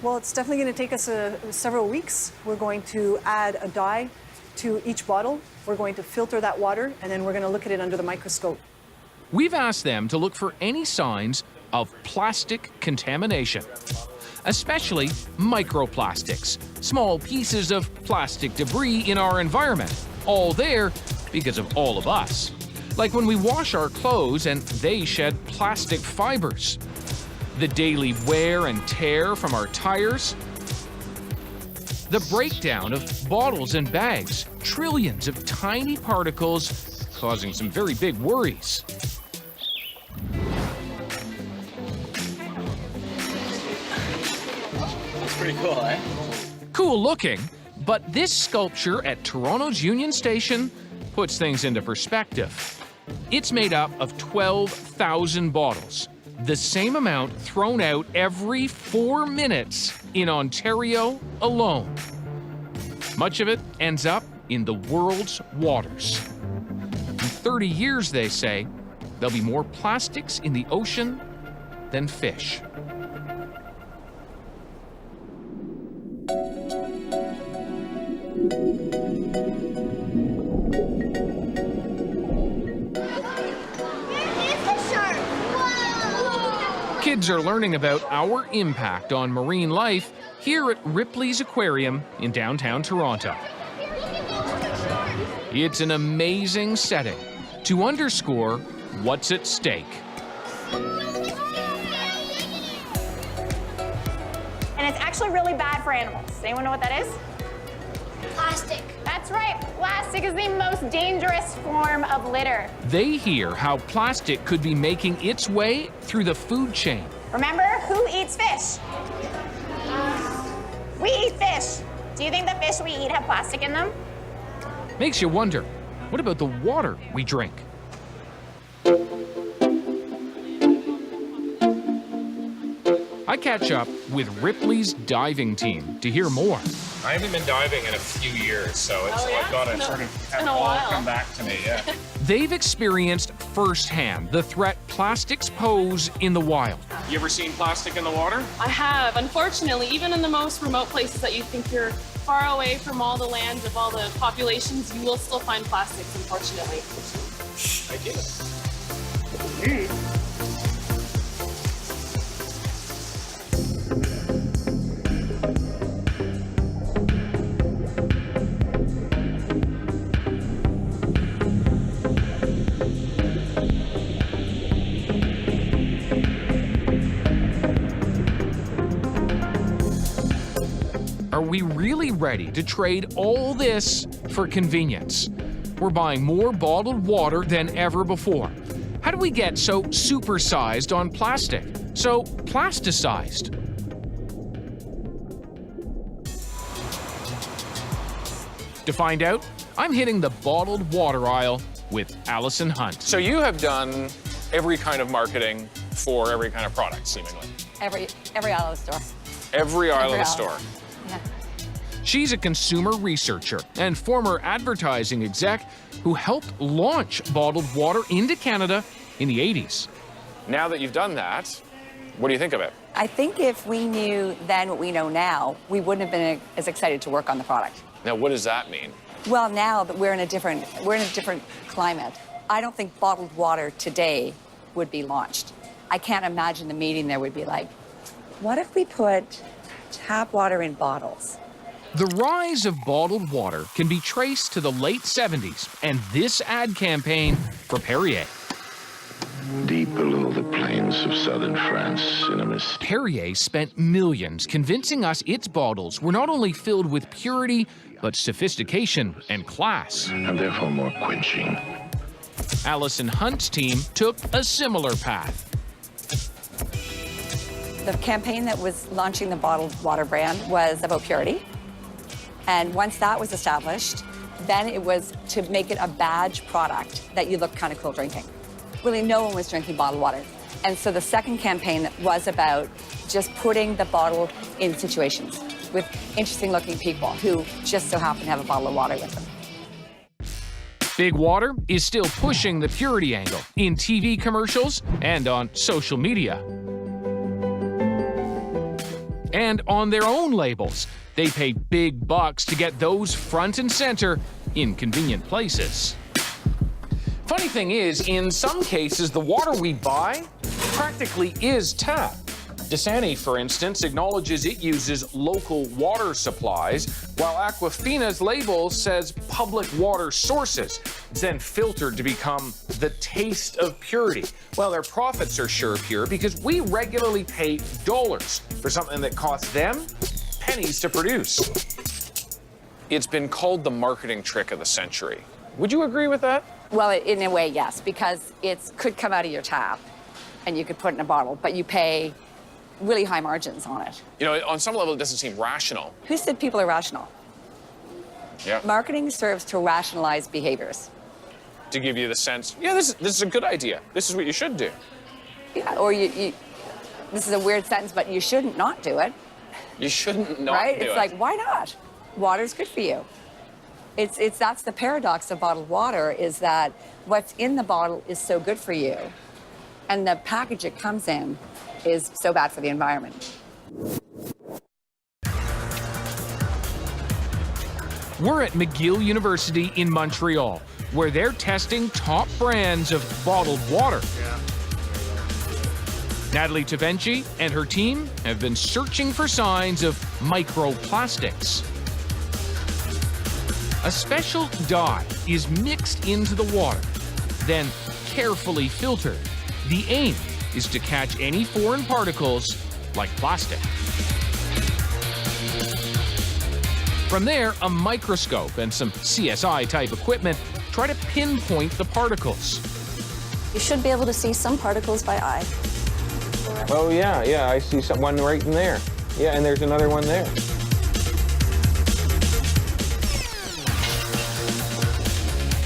Well, it's definitely going to take us several weeks. We're going to add a dye to each bottle. We're going to filter that water, and then we're going to look at it under the microscope. We've asked them to look for any signs of plastic contamination, especially microplastics, small pieces of plastic debris in our environment, all there because of all of us. Like when we wash our clothes and they shed plastic fibers, the daily wear and tear from our tires, the breakdown of bottles and bags, trillions of tiny particles causing some very big worries. That's pretty cool, eh? Cool looking, but this sculpture at Toronto's Union Station puts things into perspective. It's made up of 12,000 bottles, the same amount thrown out every 4 minutes in Ontario alone. Much of it ends up in the world's waters. In 30 years, they say, there'll be more plastics in the ocean than fish. Kids are learning about our impact on marine life here at Ripley's Aquarium in downtown Toronto. It's an amazing setting to underscore what's at stake. And it's actually really bad for animals. Does anyone know what that is? Plastic. That's right. Plastic is the most dangerous form of litter. They hear how plastic could be making its way through the food chain. Remember, who eats fish? We eat fish. Do you think the fish we eat have plastic in them? Makes you wonder, what about the water we drink? I catch up with Ripley's diving team to hear more. I haven't been diving in a few years, so it's I thought it sort of had all come back to me. Yeah. They've experienced firsthand the threat plastics pose in the wild. You ever seen plastic in the water? I have. Unfortunately, even in the most remote places that you think you're far away from all the lands of all the populations, you will still find plastics, unfortunately. I get it. Are we really ready to trade all this for convenience? We're buying more bottled water than ever before. How do we get so supersized on plastic? So plasticized? To find out, I'm hitting the bottled water aisle with Allison Hunt. So you have done every kind of marketing for every kind of product, seemingly. Every aisle of the store. Every aisle of the store. Yeah. She's a consumer researcher and former advertising exec who helped launch bottled water into Canada in the 80s. Now that you've done that, what do you think of it? I think if we knew then what we know now, we wouldn't have been as excited to work on the product. Now, what does that mean? Well, now that we're in a different climate, I don't think bottled water today would be launched. I can't imagine the meeting there would be like, what if we put tap water in bottles? The rise of bottled water can be traced to the late 70s and this ad campaign for Perrier. Deep below the plains of southern France, in a mist. Perrier spent millions convincing us its bottles were not only filled with purity, but sophistication and class. And therefore more quenching. Allison Hunt's team took a similar path. The campaign that was launching the bottled water brand was about purity. And once that was established, then it was to make it a badge product that you look kind of cool drinking. Really, no one was drinking bottled water. And so the second campaign was about just putting the bottle in situations with interesting looking people who just so happen to have a bottle of water with them. Big Water is still pushing the purity angle in TV commercials and on social media. And on their own labels, they pay big bucks to get those front and center in convenient places. Funny thing is, in some cases, the water we buy practically is tap. Dasani, for instance, acknowledges it uses local water supplies, while Aquafina's label says public water sources. It's then filtered to become the taste of purity. Well, their profits are sure pure because we regularly pay dollars for something that costs them pennies to produce. It's been called the marketing trick of the century. Would you agree with that? Well, in a way, yes, because it could come out of your tap and you could put it in a bottle, but you pay really high margins on it. You know, on some level, it doesn't seem rational. Who said people are rational? Yeah. Marketing serves to rationalize behaviors. To give you the sense, yeah, this is a good idea. This is what you should do. Yeah, or this is a weird sentence, but you shouldn't not do it. You shouldn't not right? do It's it. like, why not? Water's good for you. That's the paradox of bottled water, is that what's in the bottle is so good for you, and the package it comes in is so bad for the environment. We're at McGill University in Montreal, where they're testing top brands of bottled water. Yeah. Natalie Tavenci and her team have been searching for signs of microplastics. A special dye is mixed into the water, then carefully filtered. The aim is to catch any foreign particles like plastic. From there, a microscope and some CSI-type equipment try to pinpoint the particles. You should be able to see some particles by eye. Oh, yeah, I see one right in there. Yeah, and there's another one there.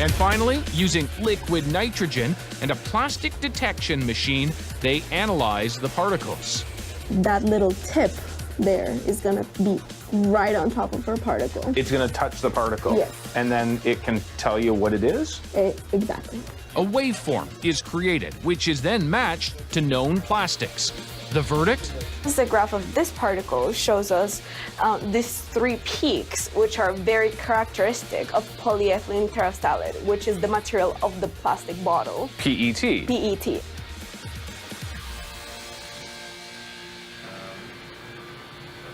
And finally, using liquid nitrogen and a plastic detection machine, they analyze the particles. That little tip there is going to be right on top of our particle. It's going to touch the particle? Yes. And then it can tell you what it is? Exactly. A waveform is created, which is then matched to known plastics. The verdict? The graph of this particle shows us these three peaks, which are very characteristic of polyethylene terephthalate, which is the material of the plastic bottle. PET. PET.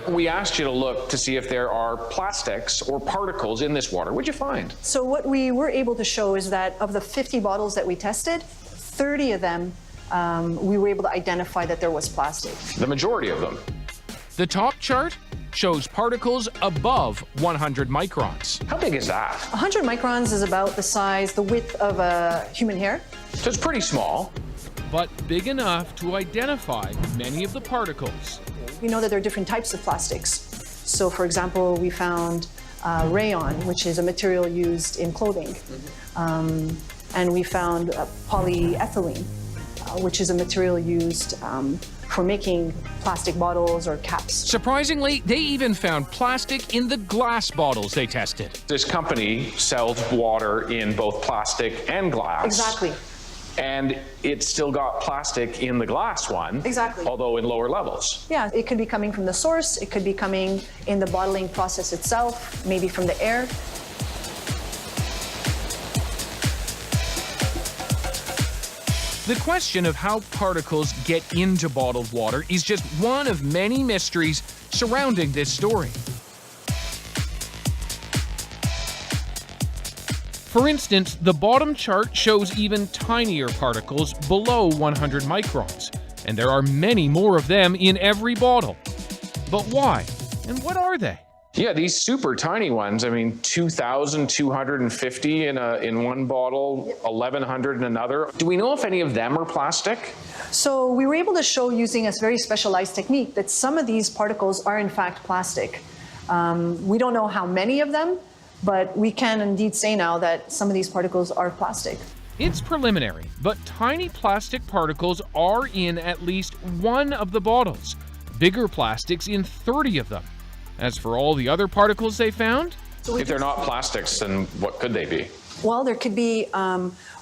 We asked you to look to see if there are plastics or particles in this water. What'd you find? So what we were able to show is that of the 50 bottles that we tested, 30 of them, we were able to identify that there was plastic. The majority of them. The top chart shows particles above 100 microns. How big is that? 100 microns is about the size, the width of a human hair. So it's pretty small. But big enough to identify many of the particles. We know that there are different types of plastics. So for example, we found rayon, which is a material used in clothing. And we found polyethylene, which is a material used for making plastic bottles or caps. Surprisingly, they even found plastic in the glass bottles they tested. This company sells water in both plastic and glass. Exactly. And it's still got plastic in the glass one. Exactly. Although in lower levels. Yeah, it could be coming from the source, it could be coming in the bottling process itself, maybe from the air. The question of how particles get into bottled water is just one of many mysteries surrounding this story. For instance, the bottom chart shows even tinier particles below 100 microns, and there are many more of them in every bottle. But why? And what are they? Yeah, these super tiny ones, I mean, 2,250 in one bottle, 1,100 in another. Do we know if any of them are plastic? So we were able to show using a very specialized technique that some of these particles are in fact plastic. We don't know how many of them, but we can indeed say now that some of these particles are plastic. It's preliminary, but tiny plastic particles are in at least one of the bottles, bigger plastics in 30 of them. As for all the other particles they found? If they're not plastics, then what could they be? Well, there could be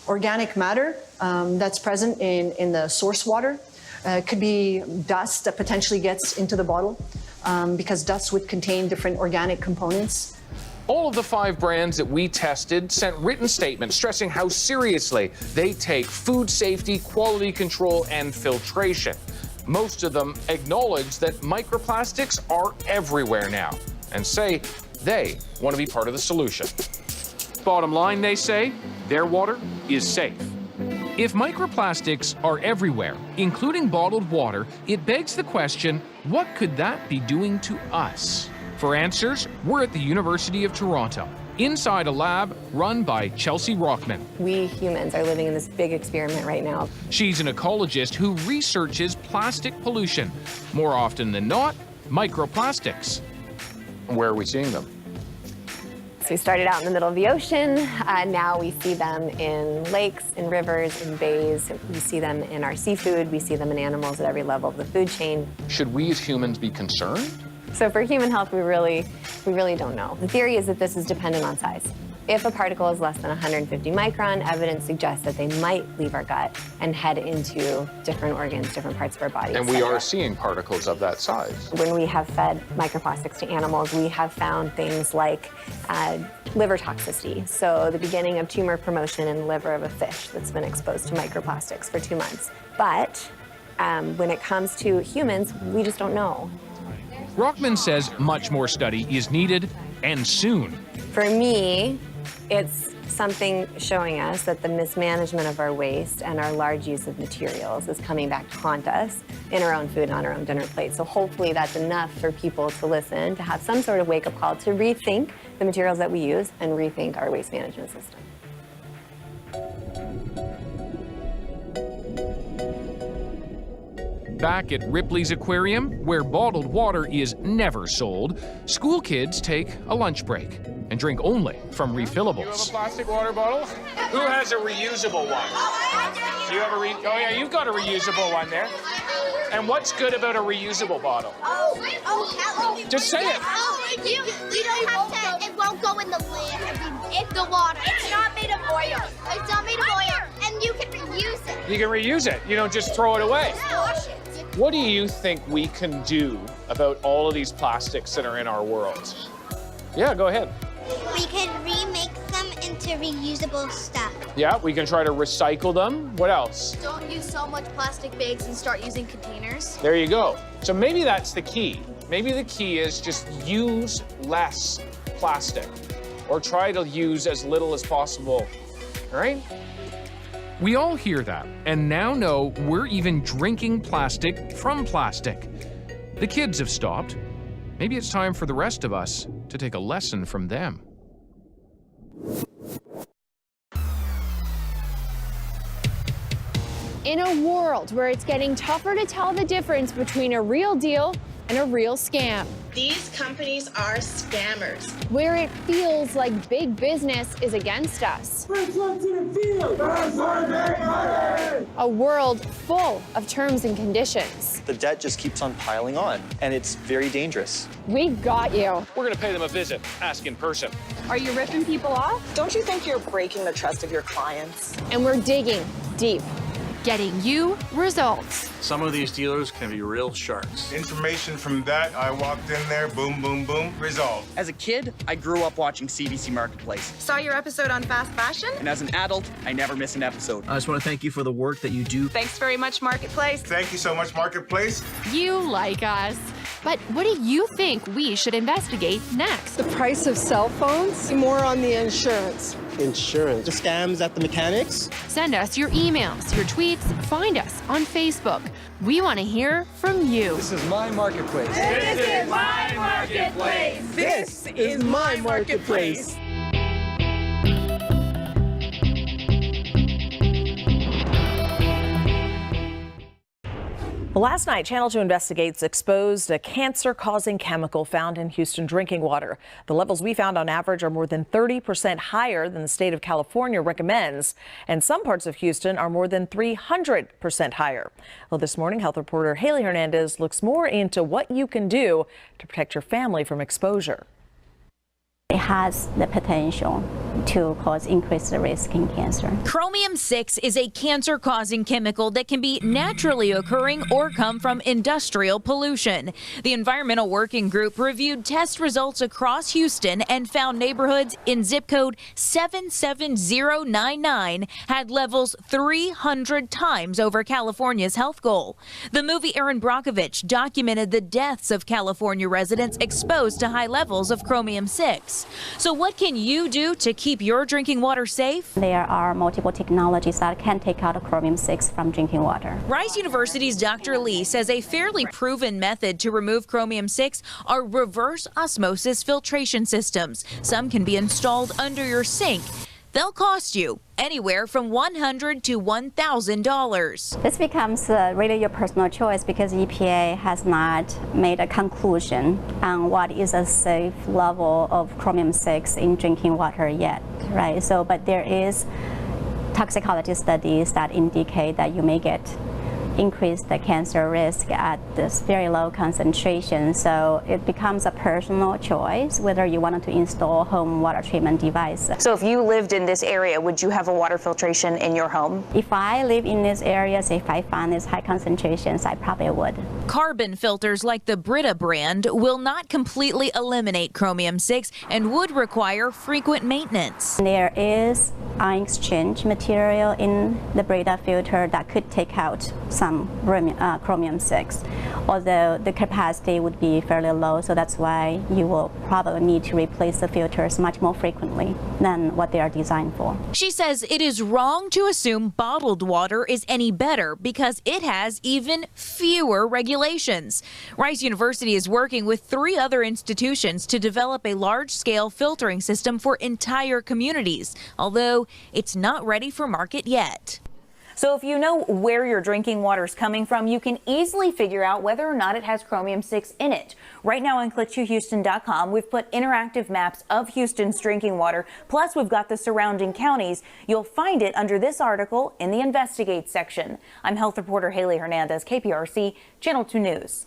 organic matter that's present in the source water. It could be dust that potentially gets into the bottle because dust would contain different organic components. All of the 5 brands that we tested sent written statements stressing how seriously they take food safety, quality control, and filtration. Most of them acknowledge that microplastics are everywhere now and say they want to be part of the solution. Bottom line, they say, their water is safe. If microplastics are everywhere, including bottled water, it begs the question, what could that be doing to us? For answers, we're at the University of Toronto, inside a lab run by Chelsea Rockman. We humans are living in this big experiment right now. She's an ecologist who researches plastic pollution. More often than not, microplastics. Where are we seeing them? So we started out in the middle of the ocean. Now we see them in lakes, in rivers, in bays. We see them in our seafood. We see them in animals at every level of the food chain. Should we as humans be concerned? So for human health, we really don't know. The theory is that this is dependent on size. If a particle is less than 150 micron, evidence suggests that they might leave our gut and head into different organs, different parts of our body. And we are seeing particles of that size. When we have fed microplastics to animals, we have found things like liver toxicity. So the beginning of tumor promotion in the liver of a fish that's been exposed to microplastics for 2 months. But when it comes to humans, we just don't know. Rockman says much more study is needed, and soon. For me, it's something showing us that the mismanagement of our waste and our large use of materials is coming back to haunt us in our own food and on our own dinner plate. So hopefully that's enough for people to listen, to have some sort of wake-up call, to rethink the materials that we use and rethink our waste management system. Back at Ripley's Aquarium, where bottled water is never sold, school kids take a lunch break and drink only from refillables. You have a plastic water bottle? Who has a reusable one? Do you have a oh yeah, you've got a reusable one there. And what's good about a reusable bottle? Just say it. You don't have to, it won't go in the land. It's the water. It's not made of oil. It's not made of oil. And you can reuse it. You can reuse it. You don't just throw it away. Wash it. What do you think we can do about all of these plastics that are in our world? Yeah, go ahead. We can remake them into reusable stuff. Yeah, we can try to recycle them. What else? Don't use so much plastic bags and start using containers. There you go. So maybe that's the key. Maybe the key is just use less plastic or try to use as little as possible, all right? We all hear that and now know we're even drinking plastic from plastic. The kids have stopped. Maybe it's time for the rest of us to take a lesson from them. In a world where it's getting tougher to tell the difference between a real deal and a real scam. These companies are scammers. Where it feels like big business is against us. A world full of terms and conditions. The debt just keeps on piling on, and it's very dangerous. We got you. We're gonna pay them a visit, ask in person. Are you ripping people off? Don't you think you're breaking the trust of your clients? And we're digging deep. Getting you results. Some of these dealers can be real sharks. Information from that, I walked in there, boom, boom, boom, resolved. As a kid, I grew up watching CBC Marketplace. Saw your episode on fast fashion? And as an adult, I never miss an episode. I just want to thank you for the work that you do. Thanks very much, Marketplace. Thank you so much, Marketplace. You like us. But what do you think we should investigate next? The price of cell phones, more on the insurance. Insurance. The scams at the mechanics. Send us your emails, your tweets, find us on Facebook. We want to hear from you. This is my marketplace. This is my marketplace. This is my marketplace. Last night, Channel 2 Investigates exposed a cancer-causing chemical found in Houston drinking water. The levels we found on average are more than 30% higher than the state of California recommends, and some parts of Houston are more than 300% higher. Well, this morning, health reporter Haley Hernandez looks more into what you can do to protect your family from exposure. It has the potential to cause increased risk in cancer. Chromium-6 is a cancer-causing chemical that can be naturally occurring or come from industrial pollution. The Environmental Working Group reviewed test results across Houston and found neighborhoods in zip code 77099 had levels 300 times over California's health goal. The movie Erin Brockovich documented the deaths of California residents exposed to high levels of chromium-6. So what can you do to keep your drinking water safe? There are multiple technologies that can take out chromium-6 from drinking water. Rice University's Dr. Lee says a fairly proven method to remove chromium-6 are reverse osmosis filtration systems. Some can be installed under your sink. They'll cost you anywhere from $100 to $1,000. This becomes really your personal choice because EPA has not made a conclusion on what is a safe level of chromium-6 in drinking water yet, right? So, but there is toxicology studies that indicate that you may increase the cancer risk at this very low concentration. So it becomes a personal choice whether you wanted to install home water treatment device. So if you lived in this area, would you have a water filtration in your home? If I live in this area, if I find these high concentrations, I probably would. Carbon filters like the Brita brand will not completely eliminate chromium-6 and would require frequent maintenance. There is ion exchange material in the Brita filter that could take out some chromium-6, although the capacity would be fairly low, so that's why you will probably need to replace the filters much more frequently than what they are designed for. She says it is wrong to assume bottled water is any better because it has even fewer regulations. Rice University is working with 3 other institutions to develop a large-scale filtering system for entire communities, although it's not ready for market yet. So if you know where your drinking water is coming from, you can easily figure out whether or not it has chromium-6 in it. Right now on click2houston.com, we've put interactive maps of Houston's drinking water, plus we've got the surrounding counties. You'll find it under this article in the Investigate section. I'm health reporter Haley Hernandez, KPRC, Channel 2 News.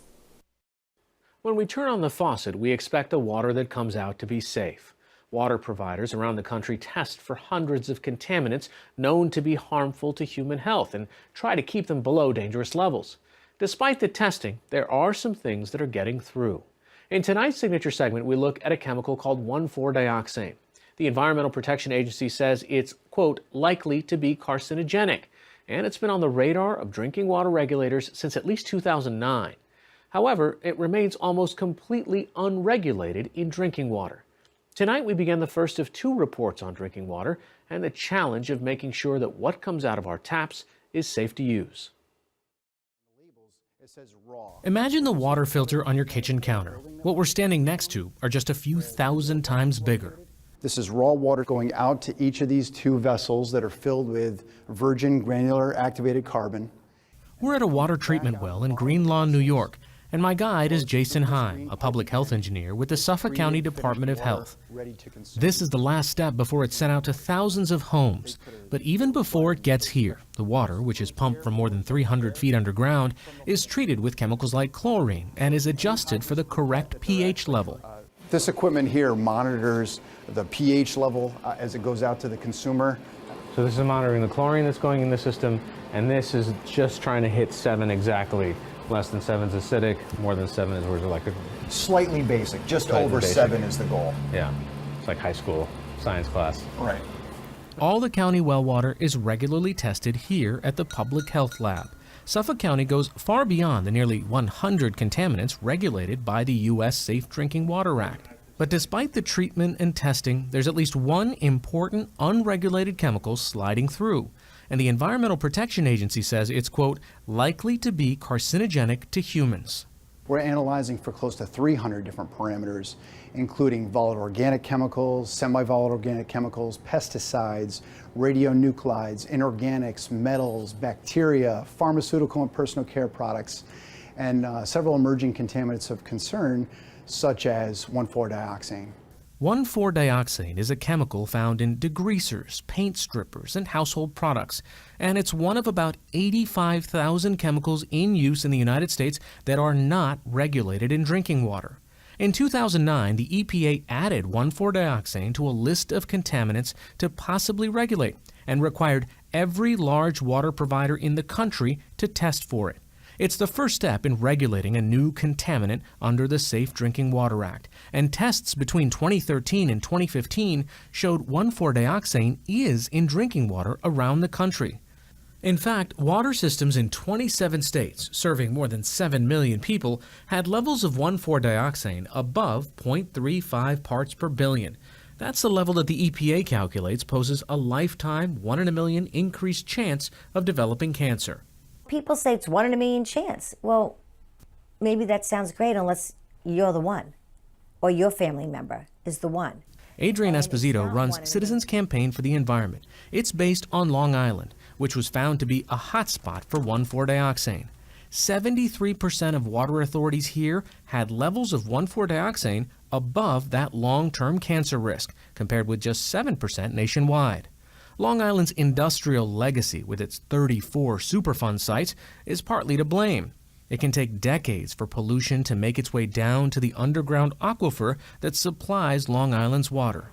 When we turn on the faucet, we expect the water that comes out to be safe. Water providers around the country test for hundreds of contaminants known to be harmful to human health and try to keep them below dangerous levels. Despite the testing, there are some things that are getting through. In tonight's signature segment, we look at a chemical called 1,4-dioxane. The Environmental Protection Agency says it's, quote, likely to be carcinogenic, and it's been on the radar of drinking water regulators since at least 2009. However, it remains almost completely unregulated in drinking water. Tonight, we begin the first of two reports on drinking water and the challenge of making sure that what comes out of our taps is safe to use. Imagine the water filter on your kitchen counter. What we're standing next to are just a few thousand times bigger. This is raw water going out to each of these two vessels that are filled with virgin granular activated carbon. We're at a water treatment well in Green Lawn, New York. And my guide is Jason Heim, a public health engineer with the Suffolk County Department of Health. This is the last step before it's sent out to thousands of homes. But even before it gets here, the water, which is pumped from more than 300 feet underground, is treated with chemicals like chlorine and is adjusted for the correct pH level. This equipment here monitors the pH level as it goes out to the consumer. So this is monitoring the chlorine that's going in the system, and this is just trying to hit 7 exactly. Less than 7 is acidic, more than 7 is where it's like slightly basic, just over basic. 7 is the goal. Yeah, it's like high school science class. Right. All the county well water is regularly tested here at the Public Health Lab. Suffolk County goes far beyond the nearly 100 contaminants regulated by the U.S. Safe Drinking Water Act. But despite the treatment and testing, there's at least one important unregulated chemical sliding through. And the Environmental Protection Agency says it's, quote, likely to be carcinogenic to humans. We're analyzing for close to 300 different parameters, including volatile organic chemicals, semi-volatile organic chemicals, pesticides, radionuclides, inorganics, metals, bacteria, pharmaceutical and personal care products, and several emerging contaminants of concern, such as 1,4-dioxane. 1,4-dioxane is a chemical found in degreasers, paint strippers, and household products, and it's one of about 85,000 chemicals in use in the United States that are not regulated in drinking water. In 2009, the EPA added 1,4-dioxane to a list of contaminants to possibly regulate and required every large water provider in the country to test for it. It's the first step in regulating a new contaminant under the Safe Drinking Water Act, and tests between 2013 and 2015 showed 1,4-dioxane is in drinking water around the country. In fact, water systems in 27 states, serving more than 7 million people, had levels of 1,4-dioxane above 0.35 parts per billion. That's the level that the EPA calculates poses a lifetime 1 in a million increased chance of developing cancer. People say it's 1 in a million chance. Well, maybe that sounds great unless you're the one or your family member is the one. Adrian Esposito runs Citizens Campaign for the Environment. It's based on Long Island, which was found to be a hotspot for 1,4-dioxane. 73% of water authorities here had levels of 1,4-dioxane above that long-term cancer risk, compared with just 7% nationwide. Long Island's industrial legacy, with its 34 Superfund sites, is partly to blame. It can take decades for pollution to make its way down to the underground aquifer that supplies Long Island's water.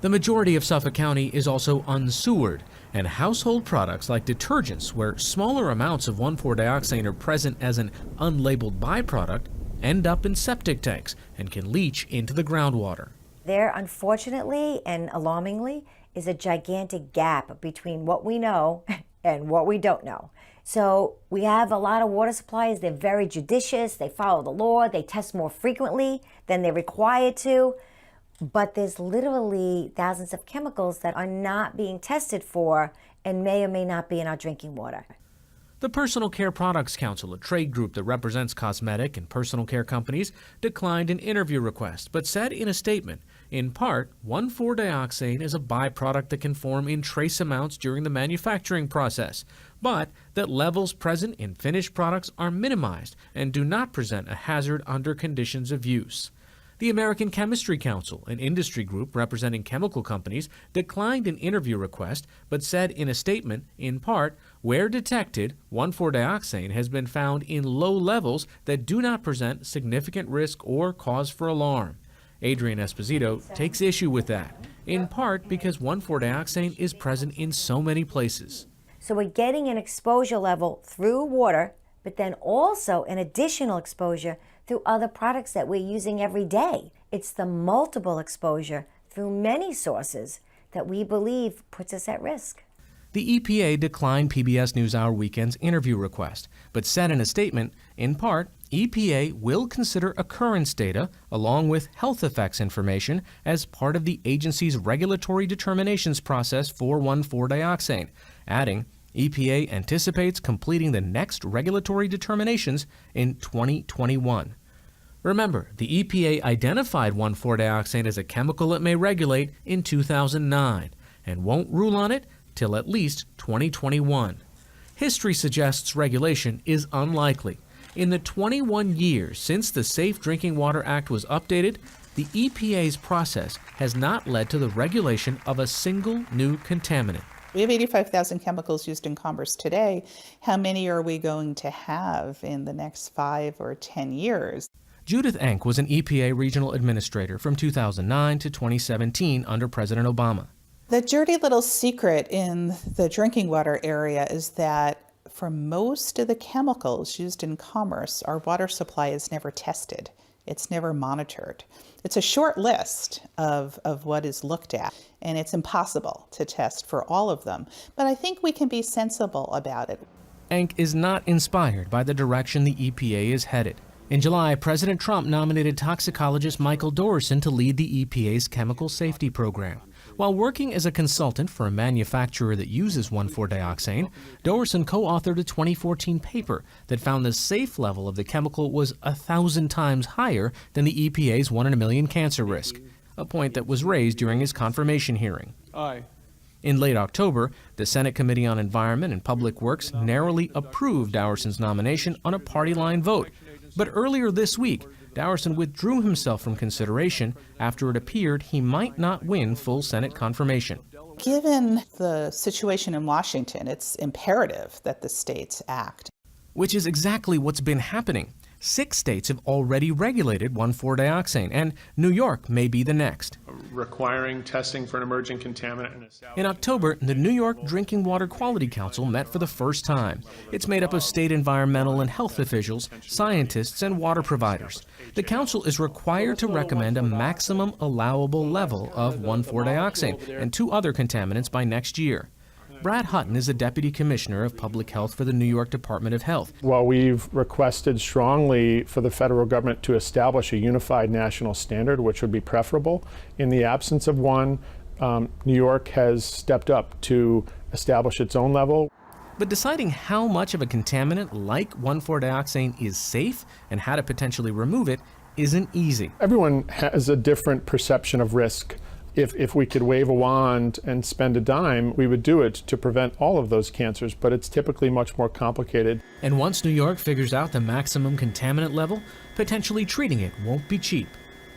The majority of Suffolk County is also unsewered, and household products like detergents, where smaller amounts of 1,4-dioxane are present as an unlabeled byproduct, end up in septic tanks and can leach into the groundwater. There, unfortunately and alarmingly, is a gigantic gap between what we know and what we don't know. So we have a lot of water suppliers. They're very judicious. They follow the law. They test more frequently than they're required to. But there's literally thousands of chemicals that are not being tested for and may or may not be in our drinking water. The Personal Care Products Council, a trade group that represents cosmetic and personal care companies, declined an interview request, but said in a statement, in part, 1,4-dioxane is a byproduct that can form in trace amounts during the manufacturing process, but that levels present in finished products are minimized and do not present a hazard under conditions of use. The American Chemistry Council, an industry group representing chemical companies, declined an interview request, but said in a statement, in part, where detected, 1,4-dioxane has been found in low levels that do not present significant risk or cause for alarm. Adrian Esposito takes issue with that, in part because 1,4-dioxane is present in so many places. So we're getting an exposure level through water, but then also an additional exposure through other products that we're using every day. It's the multiple exposure through many sources that we believe puts us at risk. The EPA declined PBS NewsHour Weekend's interview request, but said in a statement, in part, EPA will consider occurrence data along with health effects information as part of the agency's regulatory determinations process for 1,4-dioxane, adding, EPA anticipates completing the next regulatory determinations in 2021. Remember, the EPA identified 1,4-dioxane as a chemical it may regulate in 2009 and won't rule on it till at least 2021. History suggests regulation is unlikely. In the 21 years since the Safe Drinking Water Act was updated, the EPA's process has not led to the regulation of a single new contaminant. We have 85,000 chemicals used in commerce today. How many are we going to have in the next 5 or 10 years? Judith Enck was an EPA regional administrator from 2009 to 2017 under President Obama. The dirty little secret in the drinking water area is that for most of the chemicals used in commerce, our water supply is never tested. It's never monitored. It's a short list of what is looked at, and it's impossible to test for all of them. But I think we can be sensible about it. Enck is not inspired by the direction the EPA is headed. In July, President Trump nominated toxicologist Michael Dorison to lead the EPA's chemical safety program. While working as a consultant for a manufacturer that uses 1,4-dioxane, Dorison co-authored a 2014 paper that found the safe level of the chemical was 1,000 times higher than the EPA's 1 in a million cancer risk, a point that was raised during his confirmation hearing. Aye. In late October, the Senate Committee on Environment and Public Works narrowly approved Dorison's nomination on a party-line vote. But earlier this week, Dorison withdrew himself from consideration after it appeared he might not win full Senate confirmation. Given the situation in Washington, it's imperative that the states act. Which is exactly what's been happening. 6 states have already regulated 1,4-dioxane, and New York may be the next. Requiring testing for an emerging contaminant. In October, the New York Drinking Water Quality Council met for the first time. It's made up of state environmental and health officials, scientists, and water providers. The council is required to recommend a maximum allowable level of 1,4-dioxane and 2 other contaminants by next year. Brad Hutton is the Deputy Commissioner of Public Health for the New York Department of Health. While we've requested strongly for the federal government to establish a unified national standard, which would be preferable, in the absence of one, New York has stepped up to establish its own level. But deciding how much of a contaminant like 1,4-dioxane is safe and how to potentially remove it isn't easy. Everyone has a different perception of risk. If we could wave a wand and spend a dime, we would do it to prevent all of those cancers, but it's typically much more complicated. And once New York figures out the maximum contaminant level, potentially treating it won't be cheap.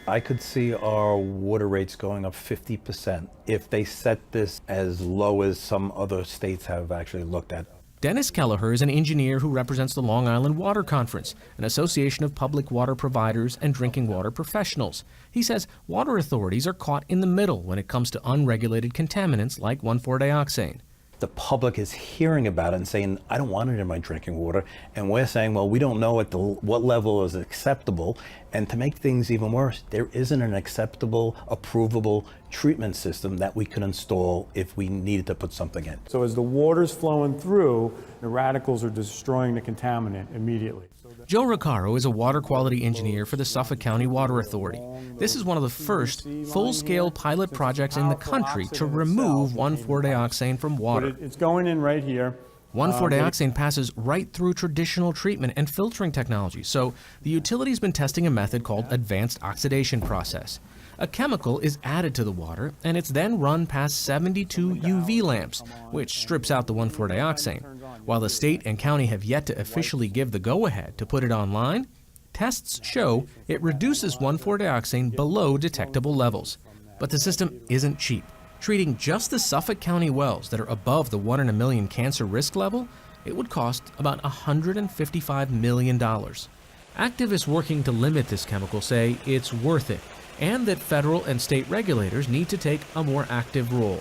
I could see our water rates going up 50% if they set this as low as some other states have actually looked at. Dennis Kelleher is an engineer who represents the Long Island Water Conference, an association of public water providers and drinking water professionals. He says water authorities are caught in the middle when it comes to unregulated contaminants like 1,4-dioxane. The public is hearing about it and saying, I don't want it in my drinking water. And we're saying, well, we don't know what level is acceptable. And to make things even worse, there isn't an acceptable, approvable treatment system that we could install if we needed to put something in. So as the water's flowing through, the radicals are destroying the contaminant immediately. Joe Riccaro is a water quality engineer for the Suffolk County Water Authority. This is one of the first full-scale pilot projects in the country to remove 1,4-dioxane from water. But it's going in right here, 1,4-dioxane passes right through traditional treatment and filtering technology, so the utility's been testing a method called advanced oxidation process. A chemical is added to the water, and it's then run past 72 UV lamps, which strips out the 1,4-dioxane. While the state and county have yet to officially give the go-ahead to put it online, tests show it reduces 1,4-dioxane below detectable levels. But the system isn't cheap. Treating just the Suffolk County wells that are above the 1 in a million cancer risk level, it would cost about $155 million. Activists working to limit this chemical say it's worth it, and that federal and state regulators need to take a more active role.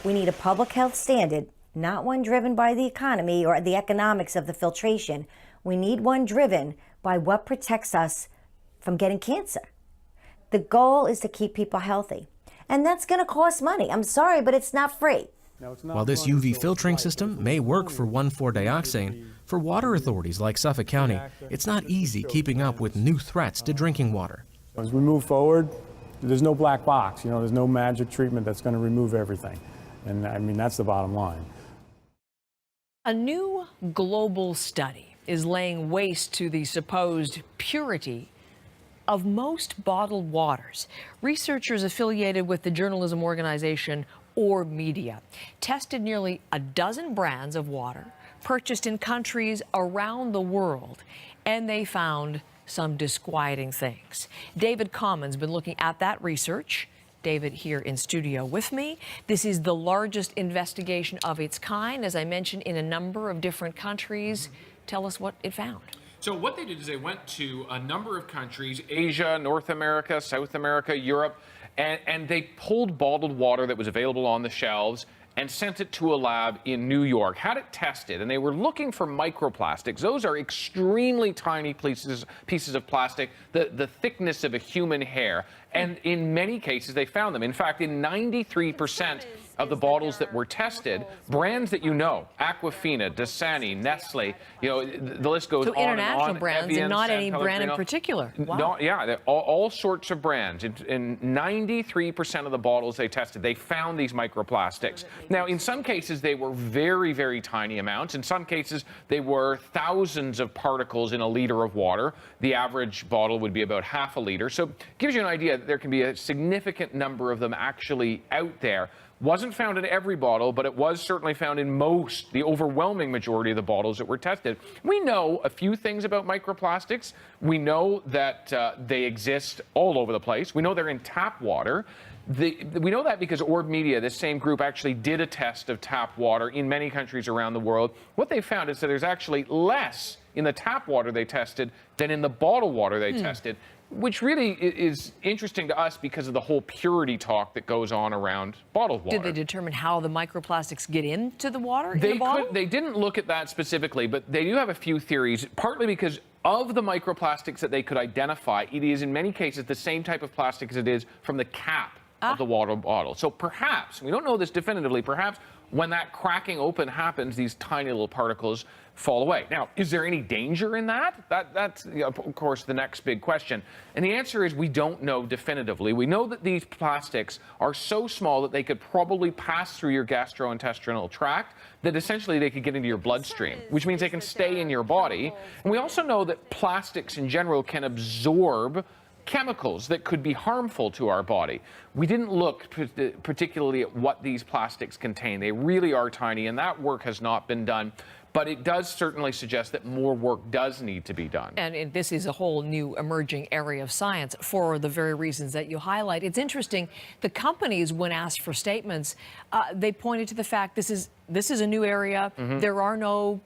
We need a public health standard, not one driven by the economy or the economics of the filtration. We need one driven by what protects us from getting cancer. The goal is to keep people healthy. And that's going to cost money. I'm sorry, but it's not free. While this UV filtering system may work for 1,4-dioxane, for water authorities like Suffolk County, it's not easy keeping up with new threats to drinking water. As we move forward, there's no black box. There's no magic treatment that's going to remove everything. And I mean, that's the bottom line. A new global study is laying waste to the supposed purity of most bottled waters. Researchers affiliated with the journalism organization Or Media tested nearly a dozen brands of water purchased in countries around the world, and they found some disquieting things. David Common's been looking at that research. David here in studio with me. This is the largest investigation of its kind, as I mentioned, in a number of different countries. Tell us what it found. So what they did is they went to a number of countries, Asia, North America, South America, Europe, and they pulled bottled water that was available on the shelves and sent it to a lab in New York, had it tested, and they were looking for microplastics. Those are extremely tiny pieces of plastic, the thickness of a human hair. And in many cases, they found them. In fact, in 93% of the bottles that were tested, brands that you know, Aquafina, Dasani, Nestle, the list goes on and on. So international brands Evian, and not San any Pellegrino. brand in particular. Wow. No, yeah, all sorts of brands. In 93% of the bottles they tested, they found these microplastics. Now, in some cases, they were very, very tiny amounts. In some cases, they were thousands of particles in a liter of water. The average bottle would be about half a liter. So it gives you an idea that there can be a significant number of them actually out there. Wasn't found in every bottle, but it was certainly found in most, the overwhelming majority of the bottles that were tested. We know a few things about microplastics. We know that they exist all over the place. We know they're in tap water. We know that because Orb Media, this same group, actually did a test of tap water in many countries around the world. What they found is that there's actually less in the tap water they tested than in the bottled water they tested, which really is interesting to us because of the whole purity talk that goes on around bottled water. Did they determine how the microplastics get into the water in the bottle? They didn't look at that specifically, but they do have a few theories, partly because of the microplastics that they could identify, it is in many cases the same type of plastic as it is from the cap of the water bottle. So perhaps, we don't know this definitively, perhaps when that cracking open happens, these tiny little particles fall away. Now, is there any danger in that? That's, of course, the next big question. And the answer is we don't know definitively. We know that these plastics are so small that they could probably pass through your gastrointestinal tract, that essentially they could get into your bloodstream, which means they can stay in your body. And we also know that plastics in general can absorb chemicals that could be harmful to our body. We didn't look particularly at what these plastics contain. They really are tiny, and that work has not been done. But it does certainly suggest that more work does need to be done. And this is a whole new emerging area of science for the very reasons that you highlight. It's interesting, the companies, when asked for statements, they pointed to the fact this is a new area. There are no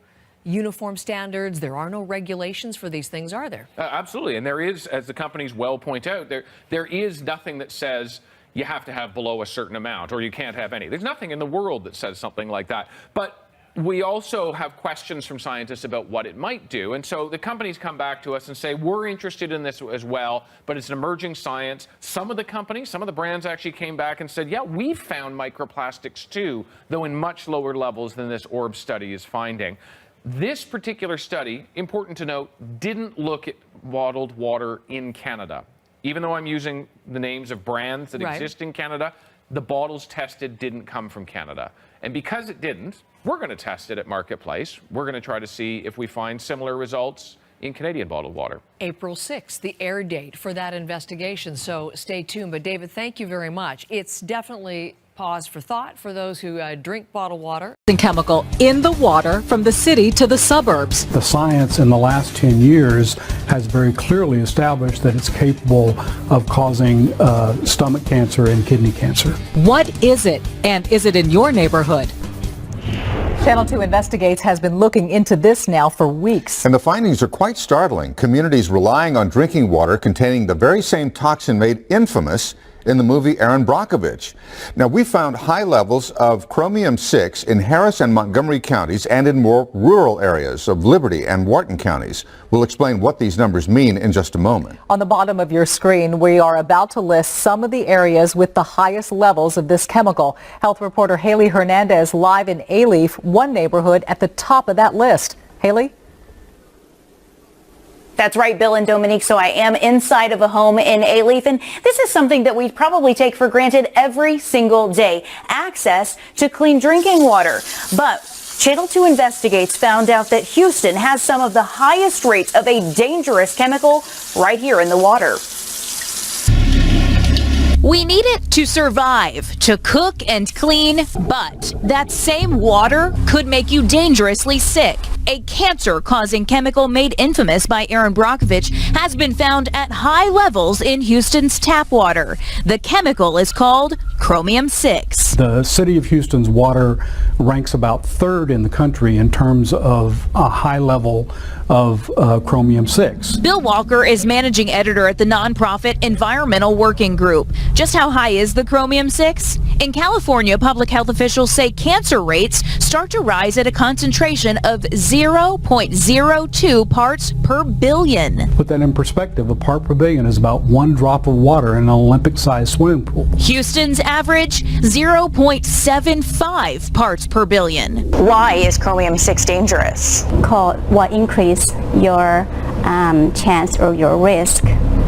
uniform standards, there are no regulations for these things, are there? Absolutely, and there is, as the companies well point out, there is nothing that says you have to have below a certain amount or you can't have any. There's nothing in the world that says something like that. But we also have questions from scientists about what it might do. And so the companies come back to us and say, we're interested in this as well, but it's an emerging science. Some of the companies, some of the brands actually came back and said, yeah, we found microplastics too, though in much lower levels than this Orb study is finding. This particular study, important to note, didn't look at bottled water in Canada. Even though I'm using the names of brands that exist in Canada, the bottles tested didn't come from Canada. And because it didn't, we're going to test it at Marketplace. We're going to try to see if we find similar results in Canadian bottled water. April 6th, the air date for that investigation, so stay tuned. But David, thank you very much. It's definitely pause for thought for those who drink bottled water. Chemical in the water from the city to the suburbs. The science in the last 10 years has very clearly established that it's capable of causing stomach cancer and kidney cancer. What is it, and is it in your neighborhood? Channel 2 Investigates has been looking into this now for weeks. And the findings are quite startling. Communities relying on drinking water containing the very same toxin made infamous in the movie Erin Brockovich. Now, we found high levels of chromium-6 in Harris and Montgomery counties and in more rural areas of Liberty and Wharton counties. We'll explain what these numbers mean in just a moment. On the bottom of your screen, we are about to list some of the areas with the highest levels of this chemical. Health reporter Haley Hernandez live in Alief, one neighborhood at the top of that list. Haley? That's right, Bill and Dominique. So I am inside of a home in Alief, and this is something that we probably take for granted every single day, access to clean drinking water. But Channel 2 Investigates found out that Houston has some of the highest rates of a dangerous chemical right here in the water. We need it to survive, to cook and clean, but that same water could make you dangerously sick. A cancer-causing chemical made infamous by Erin Brockovich has been found at high levels in Houston's tap water. The chemical is called chromium-6. The city of Houston's water ranks about third in the country in terms of a high level of chromium-6. Bill Walker is managing editor at the nonprofit Environmental Working Group. Just how high is the chromium-6? In California, public health officials say cancer rates start to rise at a concentration of 0.02 parts per billion. Put that in perspective, a part per billion is about one drop of water in an Olympic-sized swimming pool. Houston's average, 0.75 parts per billion. Why is chromium-6 dangerous? What increase your chance or your risk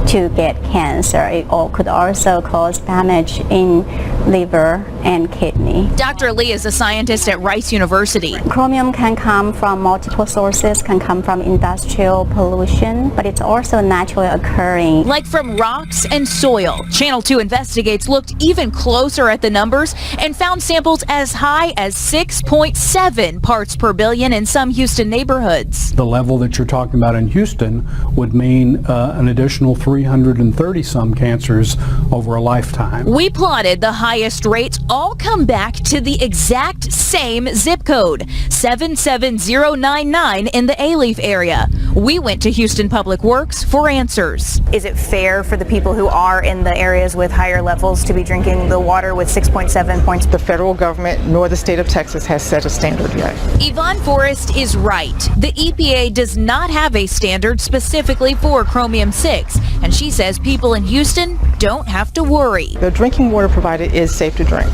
to get cancer. It could also cause damage in liver and kidney. Dr. Lee is a scientist at Rice University. Chromium can come from multiple sources, can come from industrial pollution, but it's also naturally occurring. Like from rocks and soil. Channel 2 Investigates looked even closer at the numbers and found samples as high as 6.7 parts per billion in some Houston neighborhoods. The level that you're talking about in Houston would mean an additional 330 some cancers over a lifetime. We plotted the highest rates all come back to the exact same zip code, 77099 in the Alief area. We went to Houston Public Works for answers. Is it fair for the people who are in the areas with higher levels to be drinking the water with 6.7 points? The federal government nor the state of Texas has set a standard yet. Yvonne Forrest is right. The EPA does not have a standard specifically for chromium-6, and she says people in Houston don't have to worry. The drinking water provided is safe to drink,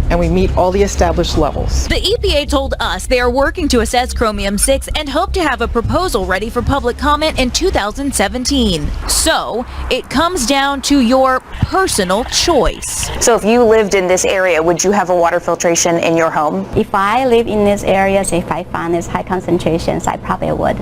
and we meet all the established levels. The EPA told us they are working to assess chromium-6 and hope to have a proposal ready for public comment in 2017. So it comes down to your personal choice. So if you lived in this area, would you have a water filtration in your home? If I live in these areas, if I find these high concentrations, I probably would.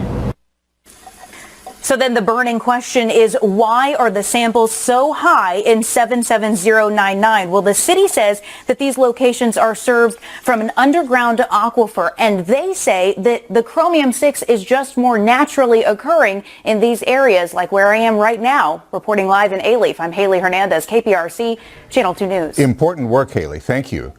So then the burning question is, why are the samples so high in 77099? Well, the city says that these locations are served from an underground aquifer, and they say that the chromium-6 is just more naturally occurring in these areas, like where I am right now. Reporting live in Alief, I'm Haley Hernandez, KPRC, Channel 2 News. Important work, Haley. Thank you.